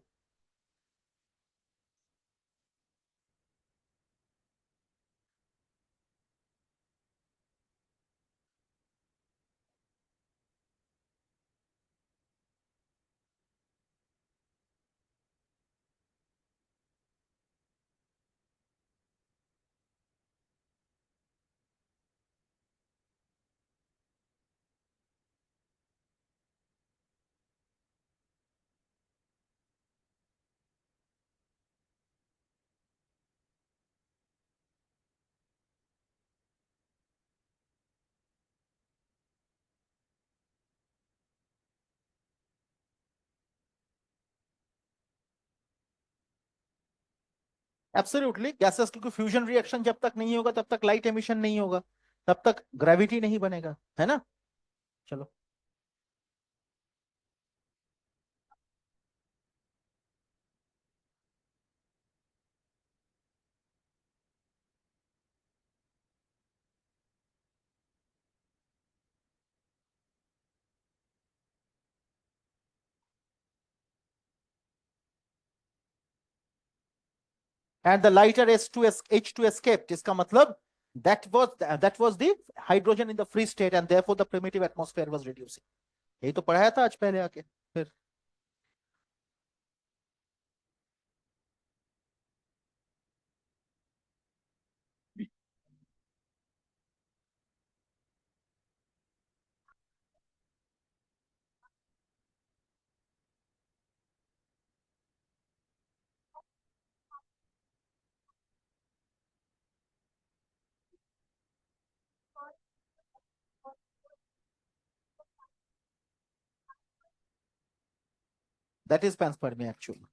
एब्सोल्युटली गैसेस, क्योंकि फ्यूजन रिएक्शन जब तक नहीं होगा तब तक लाइट एमिशन नहीं होगा, तब तक ग्रेविटी नहीं बनेगा, है ना। चलो। And the lighter H2 escaped, इसका मतलब that was the hydrogen in the free state and therefore the primitive atmosphere was reducing। यही तो पढ़ाया था आज पहले आके फिर। That is panspermia actually।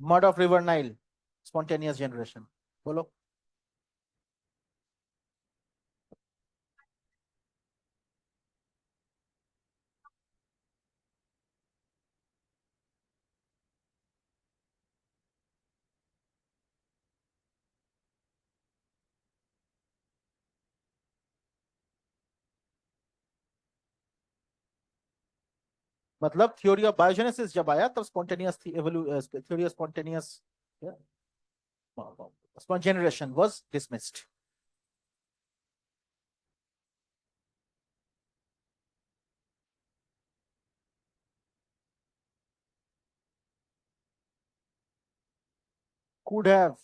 Mud of river Nile, spontaneous generation. बोलो। मतलब थ्योरी ऑफ बायोजेनेसिस जब आया तब स्पॉन्टेनियस थी, theory of spontaneous generation was dismissed. could have।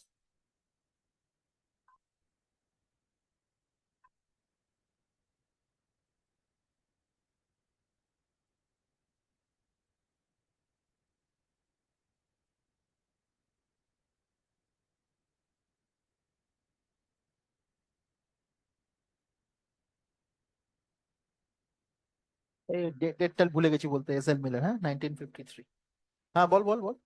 Date भूले গেছি বলতে, এসএল মিলার, হ্যাঁ 1953। हाँ बोल बोल बोल।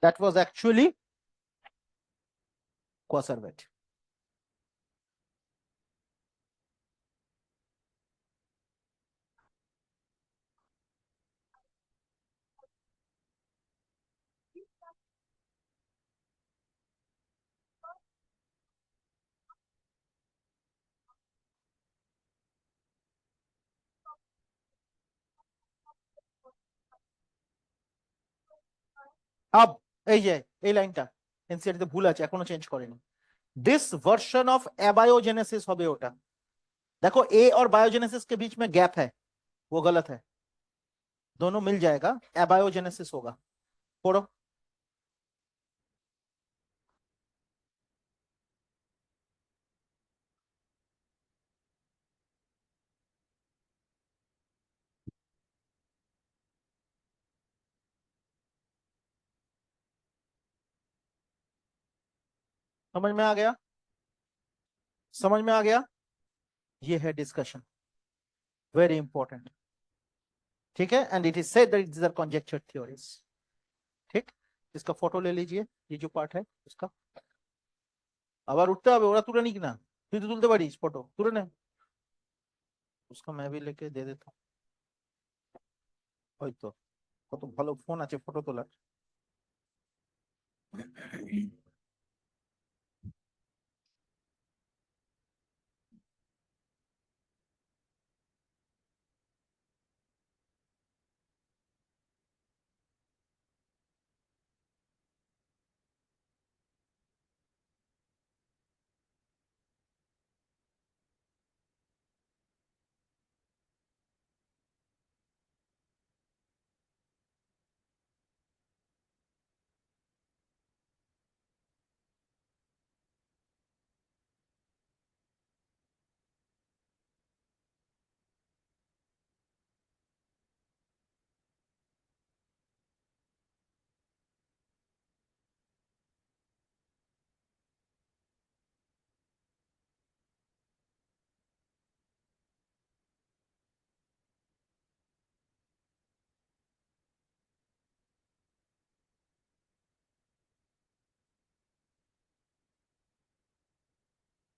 that was actually Quaservet। अब এই যে এই লাইনটা এনসিআরটি তে ভুল আছে, এখনো চেঞ্জ করেনি। दिस वर्शन ऑफ एबायोजेनेसिस হবে ওটা। देखो ए और बायोजेनेसिस के बीच में गैप है, वो गलत है, दोनों मिल जाएगा, एबायोजेनेसिस होगा। पढ़ो। समझ में आ गया? समझ में आ गया? ये है डिस्कशन, वेरी इंपॉर्टेंट। ठीक है, and it is said that these are conjecture theories। ठीक, इसका फोटो ले लीजिए, ये जो पार्ट है उसका। আবার উঠতে হবে, ওরা তুলে নিক না, তুই তো তুলতে পারিস, ফটো তুলে নে। उसका मैं भी लेके दे देता हूँ, হয়তো কত ভালো ফোন আছে ফটো তোলার।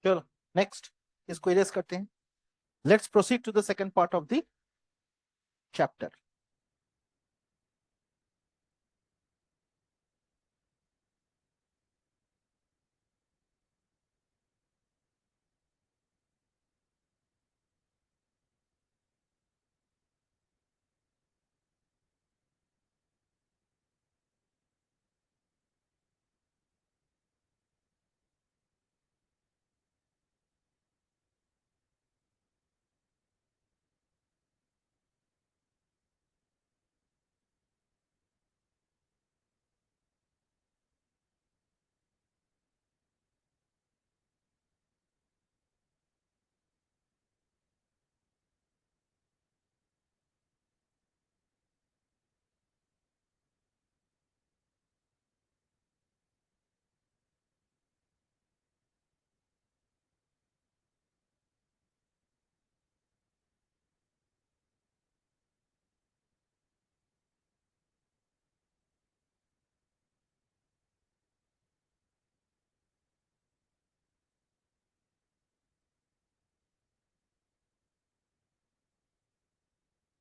चलो नेक्स्ट, इसको इरेज करते हैं। Let's proceed to the second part of the chapter.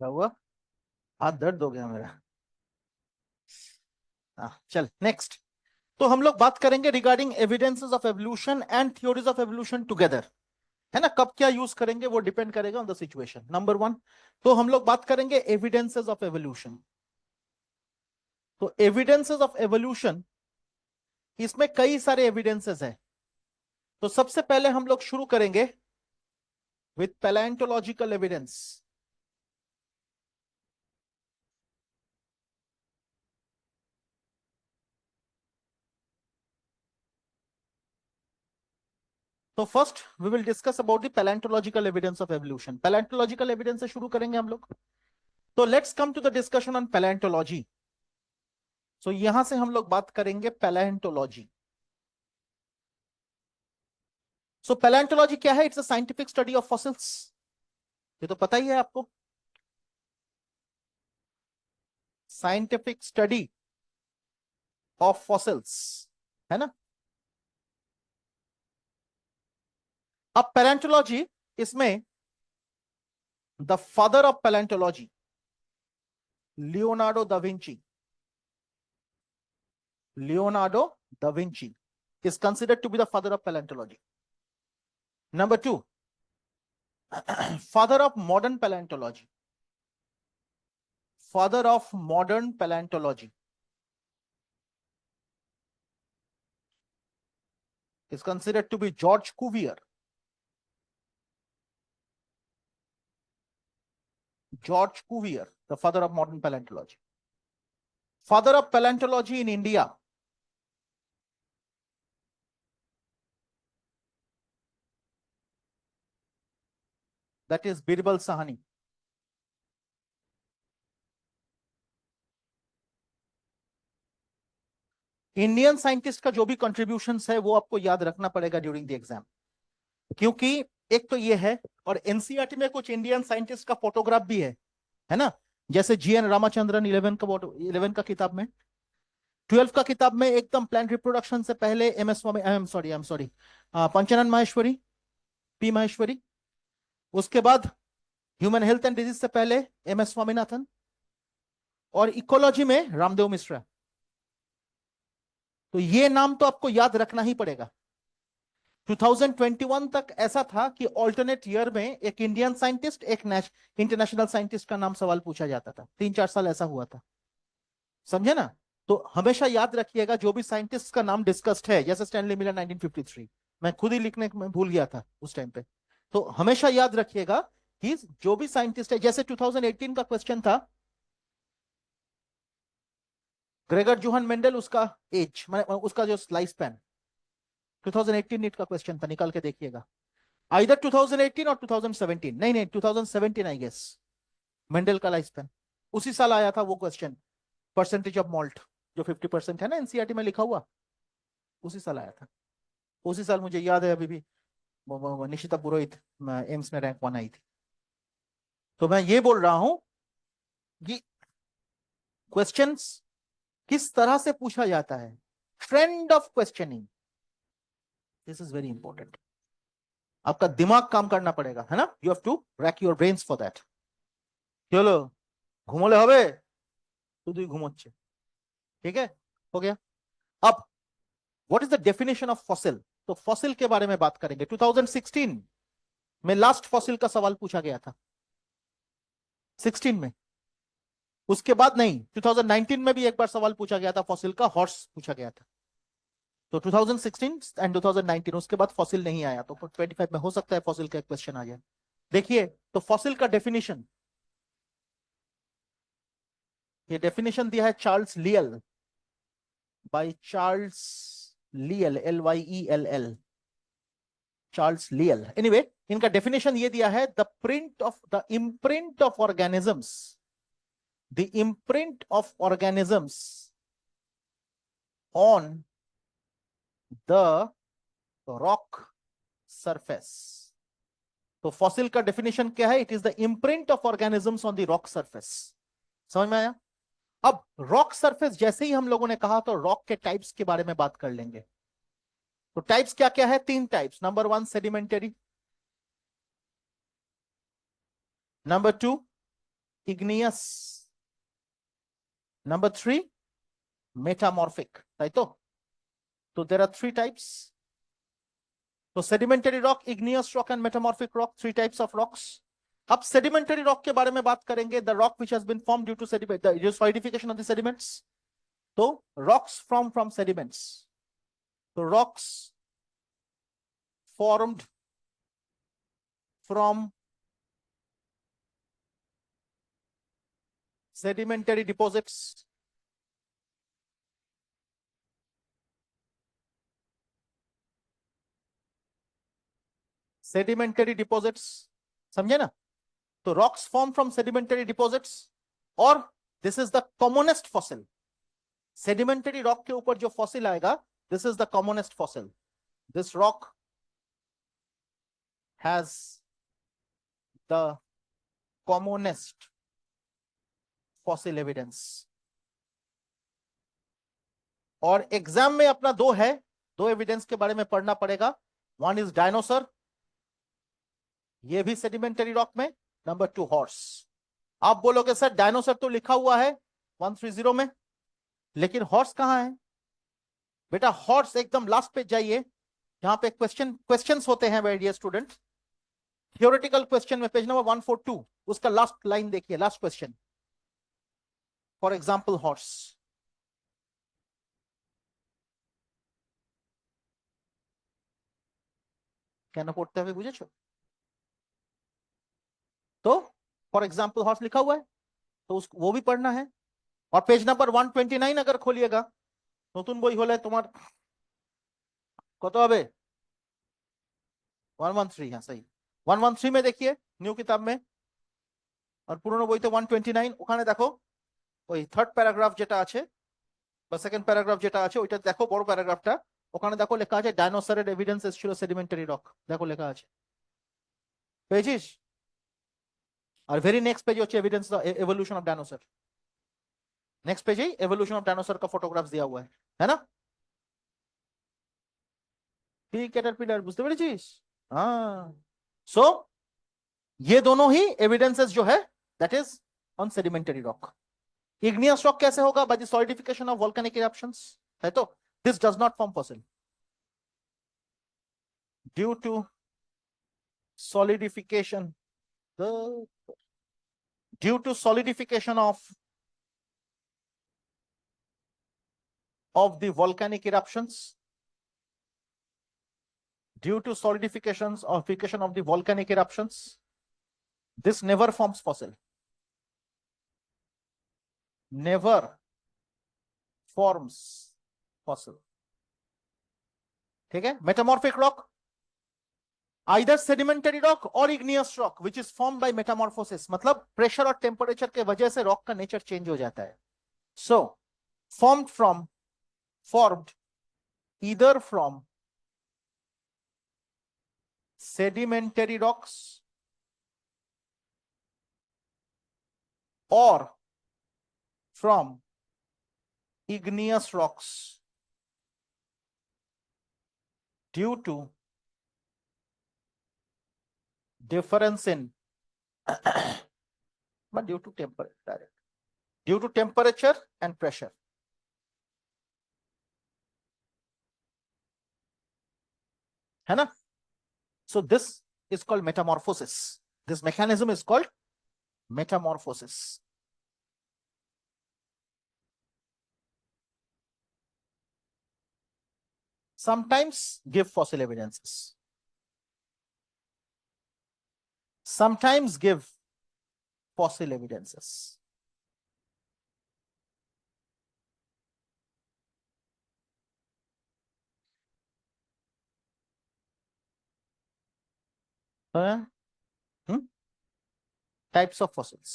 क्या हुआ? हाथ दर्द हो गया मेरा। चल नेक्स्ट। तो हम लोग बात करेंगे regarding evidences of evolution and theories of evolution together, है ना। कब क्या यूज करेंगे वो डिपेंड करेगा on the situation. Number one, तो हम लोग बात करेंगे एविडेंसेस ऑफ एवोल्यूशन। तो एविडेंसेस ऑफ एवोल्यूशन, इसमें कई सारे एविडेंसेस हैं। तो सबसे पहले हम लोग शुरू करेंगे विथ पैलेंटोलॉजिकल एविडेंस। तो first we will discuss about the palaeontological evidence of evolution. Palaeontological evidence से शुरू करेंगे हम लोग। तो let's come to the discussion on palaeontology. So यहां से हम लोग बात करेंगे पैलेंटोलॉजी। सो पैलेंटोलॉजी क्या है? It's a scientific study of fossils, ये तो पता ही है आपको। साइंटिफिक स्टडी ऑफ फॉसिल्स, है ना। अब पैलेंटोलॉजी, इसमें the father of palaeontology Leonardo da Vinci, Leonardo da Vinci is considered to be the father of paleontology. Number two, father of modern paleontology, father of modern paleontology, is considered to be George Cuvier. George Cuvier, the father of modern paleontology. Father of paleontology in India. That is Birbal Sahani. Indian scientist का जो भी कंट्रीब्यूशंस है वो आपको याद रखना पड़ेगा ड्यूरिंग द एग्जाम, क्योंकि एक तो ये है, और एनसीईआरटी में कुछ इंडियन साइंटिस्ट का फोटोग्राफ भी है ना, जैसे जीएन रामाचंद्रन 11 का किताब में, 12 का किताब में एकदम प्लांट रिप्रोडक्शन से पहले M S Swamy, I am sorry Panchanan Maheshwari, P Maheshwari, उसके बाद ह्यूमन हेल्थ एंड डिजीज से पहले एम एस स्वामीनाथन, और इकोलॉजी में रामदेव मिश्रा। तो ये नाम तो आपको याद रखना ही पड़ेगा। 2021 तक ऐसा था कि ऑल्टरनेट ईयर में एक इंडियन साइंटिस्ट, एक इंटरनेशनल साइंटिस्ट का नाम सवाल पूछा जाता था। 3-4 साल ऐसा हुआ था, समझे ना। तो हमेशा याद रखिएगा जो भी साइंटिस्ट का नाम डिस्कस्ड है, जैसे स्टैनली मिलर 1953, मैं खुद ही लिखने में भूल गया था उस टाइम पे, तो हमेशा याद रखिएगा कि जो भी साइंटिस्ट है, जैसे 2018 का क्वेश्चन था ग्रेगर जोहान मेंडल, उसका एज, उसका जो लाइफ स्पैन, 2018 नीट का क्वेश्चन था, निकाल के देखिएगा। आइदर 2018 और 2017, नहीं 2017 आई गेस, मेंडल का लाइफ स्पैन उसी साल आया था वो क्वेश्चन। परसेंटेज ऑफ मॉल्ट जो 50% है ना एनसीईआरटी में लिखा हुआ, उसी साल आया था। उसी साल मुझे याद है अभी भी, निशिता पुरोहित एम्स में रैंक 1 आई थी। तो मैं ये बोल रहा हूं कि क्वेश्चंस किस तरह से पूछा जाता है, trend of questioning, this is very important. आपका दिमाग काम करना पड़ेगा, है ना, you have to rack your brains for that. चलो घुमोले হবে, শুধুই ঘুমোচ্ছে, ठीक है, हो गया। अब what is the definition of fossil, तो फॉसिल के बारे में बात करेंगे। 2016 में लास्ट फॉसिल का सवाल पूछा गया था, 16 में, उसके बाद नहीं, 2019 में भी एक बार सवाल पूछा गया था फॉसिल का, हॉर्स पूछा गया था। तो 2016 एंड 2019, उसके बाद फॉसिल नहीं आया, तो 25 में हो सकता है फॉसिल का क्वेश्चन आ जाए। देखिए तो फॉसिल का डेफिनेशन, ये डेफिनेशन दिया है चार्ल्स लियल, बाय चार्ल्स लियल, LYELL, चार्ल्स लियल। एनीवे, इनका डेफिनेशन ये दिया है, the imprint of organisms, the imprint of organisms on the rock surface. तो फॉसिल का डेफिनेशन क्या है, it is the imprint of organisms on the rock surface. समझ में आया। अब रॉक सरफेस जैसे ही हम लोगों ने कहा, तो रॉक के टाइप्स के बारे में बात कर लेंगे। तो टाइप्स क्या क्या है, 3 types. Number 1 sedimentary, number 2 igneous, number 3 metamorphic, ताई तो देयर आर 3 टाइप्स। तो sedimentary rock, igneous rock and metamorphic rock, 3 types of rocks. अब सेडिमेंटरी रॉक के बारे में बात करेंगे, the rock which has been formed due to solidification of the sediments. तो रॉक्स फ्रॉम सेडिमेंट्स, तो rocks formed from sedimentary deposits, sedimentary deposits, समझे ना। तो rocks form from sedimentary deposits, और this is the commonest fossil. Sedimentary rock के ऊपर जो फॉसिल आएगा, this is the commonest fossil. This rock has the commonest fossil evidence. और एग्जाम में अपना 2 है, 2 एविडेंस के बारे में पढ़ना पड़ेगा। 1 इज डायनोसर, ये भी सेडिमेंटरी रॉक में। Number 2 horse. आप बोलोगे सर डायनोसर तो लिखा हुआ है 130 में, लेकिन हॉर्स कहां है? बेटा हॉर्स एकदम लास्ट पे जाइए, जहां पे क्वेश्चंस होते हैं my dear student. Theoretical question में पेज नंबर 142, उसका लास्ट लाइन देखिए, last question. For example horse, কেন পড়তে হবে বুঝেছো? तो फॉर एग्जाम्पल हॉर्स लिखा हुआ है तो वो भी पढ़ना है। और पेज नंबर 129 अगर खोलिएगा নতুন বই হলে তোমার কত হবে? 113, हाँ सही। 113 में देखिए न्यू किताब में, और পুরনো বইতে 129, ওখানে দেখো ওই থার্ড প্যারাগ্রাফ যেটা আছে বা সেকেন্ড প্যারাগ্রাফ যেটা আছে ওইটা দেখো, বড় প্যারাগ্রাফটা, ওখানে দেখো লেখা আছে ডাইনোসরের এভিডেন্স এসেছিল সেডিমেন্টারি রক, দেখো লেখা আছে, পেয়েছিস? আর ভেরি নেক্সট পেজ হচ্ছে evidence evolution of dinosaur, next page he evolution of dinosaur का फोटोग्राफ्स दिया हुआ है ना? ठीक, कैटरपिलर बुझते পেরেছিস? हाँ, सो ये दोनों ही एविडेंसेस जो है that is on sedimentary rock. Igneous rock कैसे होगा? By the solidification of volcanic eruptions, है तो this does not form fossil due to solidification the due to solidification of the volcanic eruptions, due to solidifications of the volcanic eruptions, this never forms fossil, never forms fossil, ठीक है? metamorphic rock, either sedimentary rock or igneous rock which is formed by metamorphosis, मतलब प्रेशर और टेम्परेचर के वजह से रॉक का नेचर चेंज हो जाता है। so formed either from sedimentary rocks or from igneous rocks due to difference in but due to temperature and pressure, है ना? So this is called metamorphosis, this mechanism is called metamorphosis। sometimes give fossil evidences, sometimes give fossil evidences। types of fossils,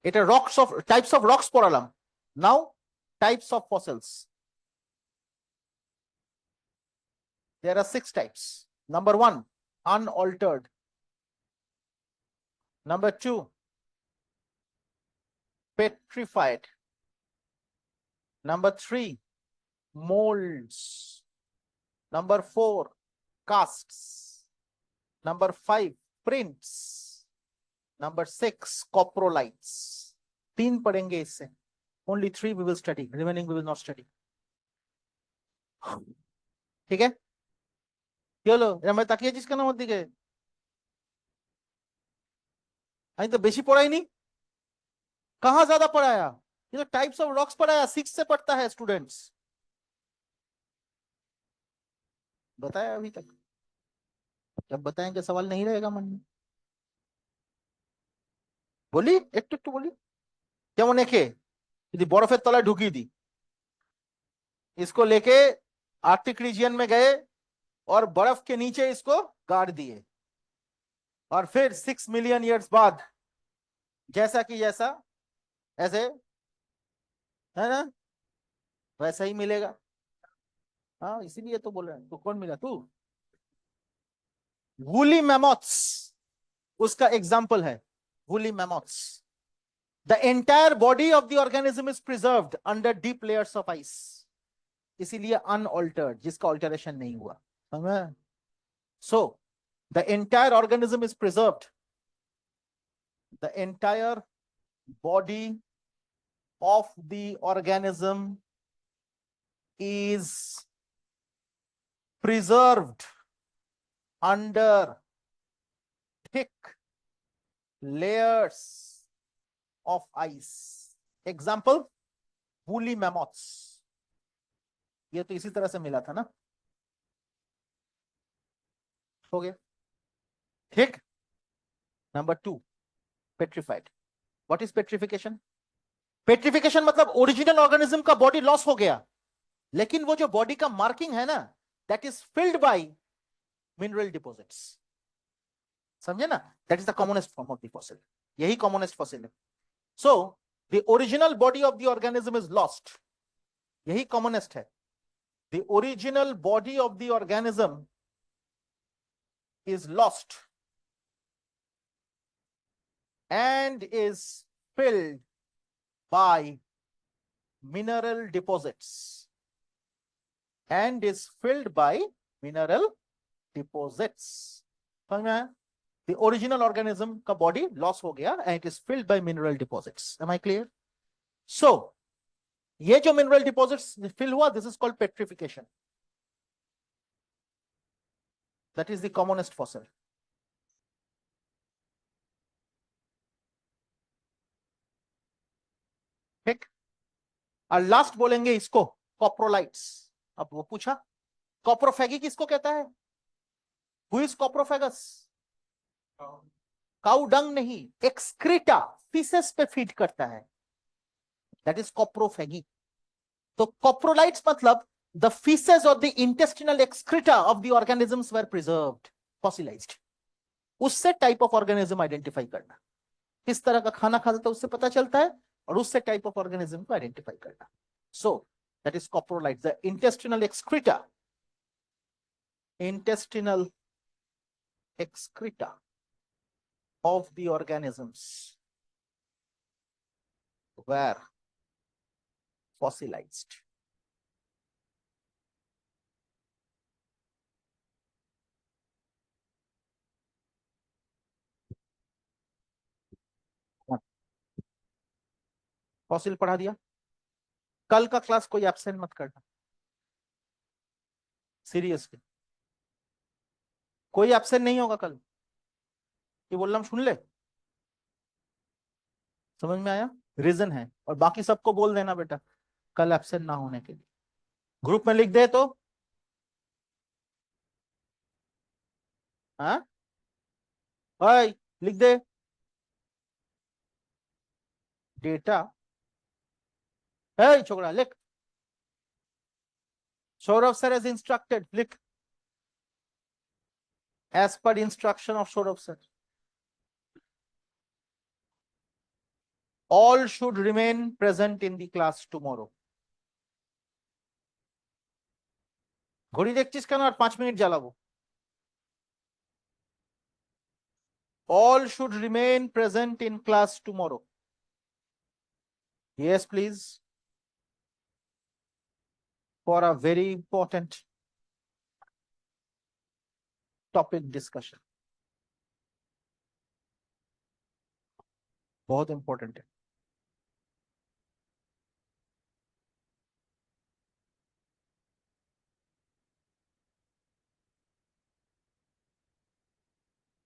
এটা rocks of types of rocks পড়ালাম, now types of fossils, there are 6 types। number 1 unaltered, number 2 petrified, number 3 molds, number 4 casts, number 5 prints, number 6 coprolites। 3 पढ़ेंगे इससे, only 3 we will study, remaining we will not study, ठीक है? কি হলো এরকম তাকিয়েছিস কেন আমার দিকে? আমি তো বেশি পড়াইনি, कहाँ ज्यादा पढ़ाया? ये तो टाइप्स ऑफ रॉक्स पढ़ाया, 6 से पढ़ता है स्टूडेंट्स, बताया अभी तक? जब बताएंगे सवाल नहीं रहेगा मन में। বলি একটু একটু বলি, যেমন একে যদি বরফের তলায় ঢুকিয়ে दी, इसको लेके आर्कटिक रीजियन में गए और बर्फ के नीचे इसको गाड़ दिए, और फिर 6 मिलियन ईयर्स बाद जैसा कि जैसा ऐसे, है ना, वैसा ही मिलेगा। हाँ इसीलिए तो बोल रहे हैं। तो कौन मिला? तू। वूली मैमोथ्स उसका एग्जाम्पल है, woolly mammoths. The entire body of the organism is preserved under deep layers of ice, इसीलिए अनऑल्टर्ड, जिसका ऑल्टरेशन नहीं हुआ, समझ? So the entire organism is preserved, the entire body of the organism is preserved under thick layers of ice। example woolly mammoths, ये तो इसी तरह से मिला था ना, हो गया, ठीक। Number 2, petrified. What is petrification? Petrification मतलब ओरिजिनल ऑर्गेनिज्म का बॉडी लॉस हो गया, लेकिन वो जो बॉडी का मार्किंग है ना, that is filled by mineral deposits. समझे ना? That is the commonest form of the fossil. यही कॉमनेस्ट फॉसिल है। So the original body of the organism is lost, यही कॉमनेस्ट है। The original body of the organism is lost and is filled by mineral deposits, and is filled by mineral deposits। समझ में आया? The original organism का body loss हो गया and it is filled by mineral deposits। Am I clear? So ये जो mineral deposits fill हुआ, this is called petrification। That is the commonest fossil। ठीक। और लास्ट बोलेंगे इसको कॉप्रोलाइट्स। अब वो पूछा कॉप्रोफेगी किसको कहता है? Who is coprophagous? Cow dung नहीं, एक्सक्रीटा, फीसेस पे फीड करता है, दैट इज कॉप्रोफेगी। तो कॉप्रोलाइट्स मतलब द फीसेस और the intestinal excreta of the organisms were preserved, fossilised. उससे टाइप ऑफ ऑर्गेनिज्म आइडेंटिफाई करना, किस तरह का खाना खाता था उससे पता चलता है, और उससे टाइप ऑफ ऑर्गेनिज्म को आइडेंटिफाई करना। So that is coprolites, the intestinal excreta, intestinal excreta of the organisms were fossilized। Fossil पढ़ा दिया। कल का क्लास कोई एब्सेंट मत करना, सीरियसली कोई एब्सेंट नहीं होगा कल। ये बोल रहा हूं, सुन ले, समझ में आया? रीजन है, और बाकी सबको बोल देना बेटा कल एब्सेंट ना होने के लिए। ग्रुप में लिख दे तो, हाँ भाई लिख दे डेटा। है छोकरा लिख, सौरभ सर एज इंस्ट्रक्टेड लिख, as per instruction of Saurabh sir all should remain present in the class tomorrow। ঘড়ি দেখছিস কেন আর 5 মিনিট জ্বালাবো? all should remain present in class tomorrow। yes please, for a very important topic discussion। बहुत इंपॉर्टेंट है।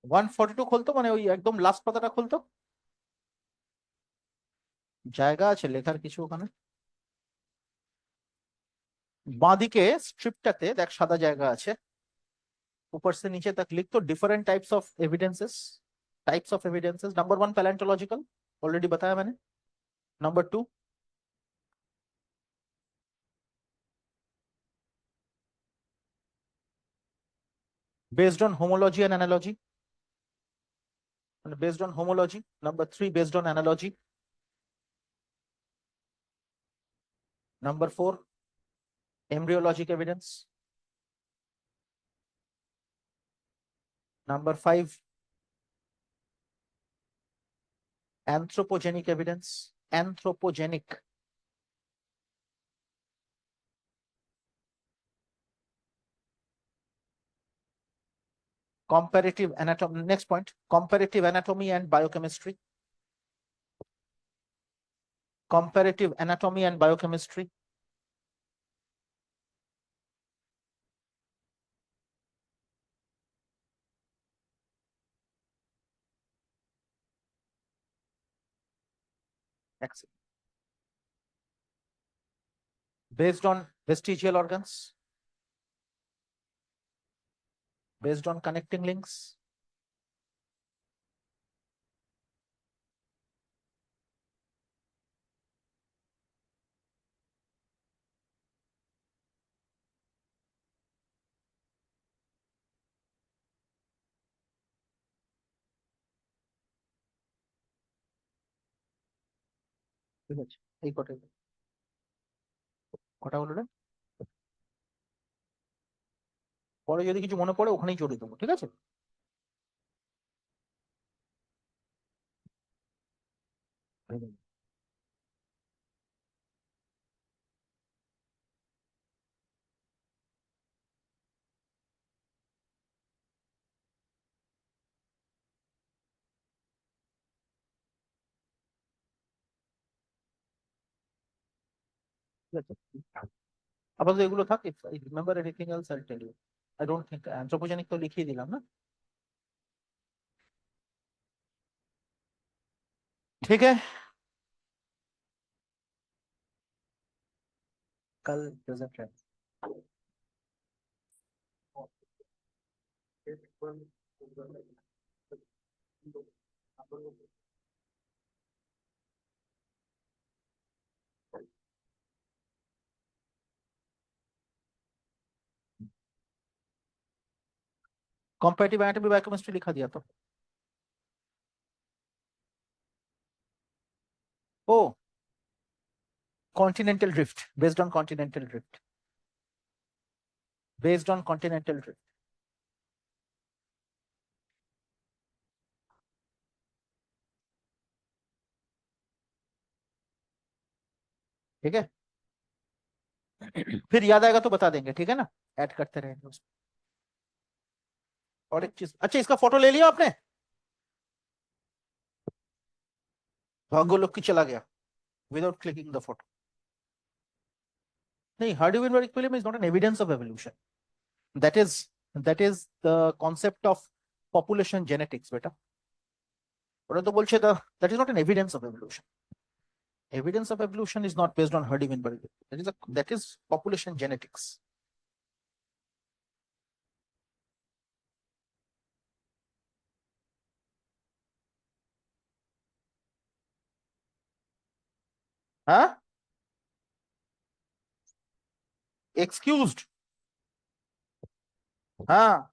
वन 42 খুলতো, মানে ওই একদম লাস্ট পাতাটা খুলতো, জায়গা আছে লেখার কিছু ওখানে বাঁদিকে স্ট্রিপটাতে দেখ সাদা জায়গা আছে, ऊपर से नीचे तक लिख तो different types of evidences. Types of evidences, number 1 palaeontological, already बताया मैंने। Number 2 based on homology and analogy, and based on homology। number 3 based on analogy। number 4 embryologic evidence। number 5 anthropogenic evidence। anthropogenic। comparative anatomy, next point, comparative anatomy and biochemistry। comparative anatomy and biochemistry। Excellent। based on vestigial organs। based on connecting links. ঠিক আছে, এই কটা হলো রে? পরে যদি কিছু মনে পড়ে ওখানেই জড়িয়ে দেবো, ঠিক আছে? ঠিক আছে, আপাতত এগুলো থাক। If I remember anything else I tell you. I don't think anthropogenic তো লিখিয়ে দিলাম না? ठीक है, कल प्रेजेंट है। कॉम्पेटिटिव एनाटॉमी बायोकेमिस्ट्री लिखा दिया तो। Oh, continental drift, based on continental drift, based on continental drift. ठीक है, फिर याद आएगा तो बता देंगे, ठीक है ना? ऐड करते रहेंगे उसमें। और एक चीज, अच्छा इसका फोटो ले लिया आपने? भाग्य लोग की चला गया विदाउट क्लिकिंग द फोटो। नहीं, Hardy-Weinberg equilibrium is not an evidence of evolution. That is that is the concept of population genetics बेटा। ওরা তো বলছে that is not an evidence of evolution. Evidence of evolution is not based on Hardy-Weinberg. That is population genetics. हाँ, excused। हाँ,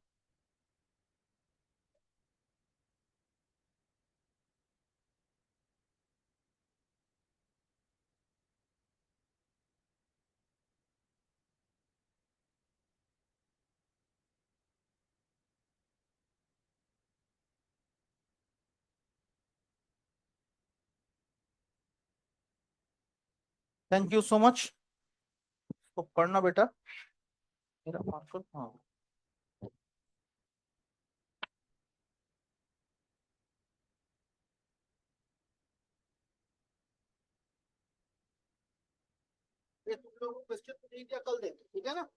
थैंक यू सो मच। तो पढ़ना बेटा। मेरा मार्कर, हाँ। ये तुम लोग क्वेश्चन नहीं दिया, कल देंगे, ठीक है ना?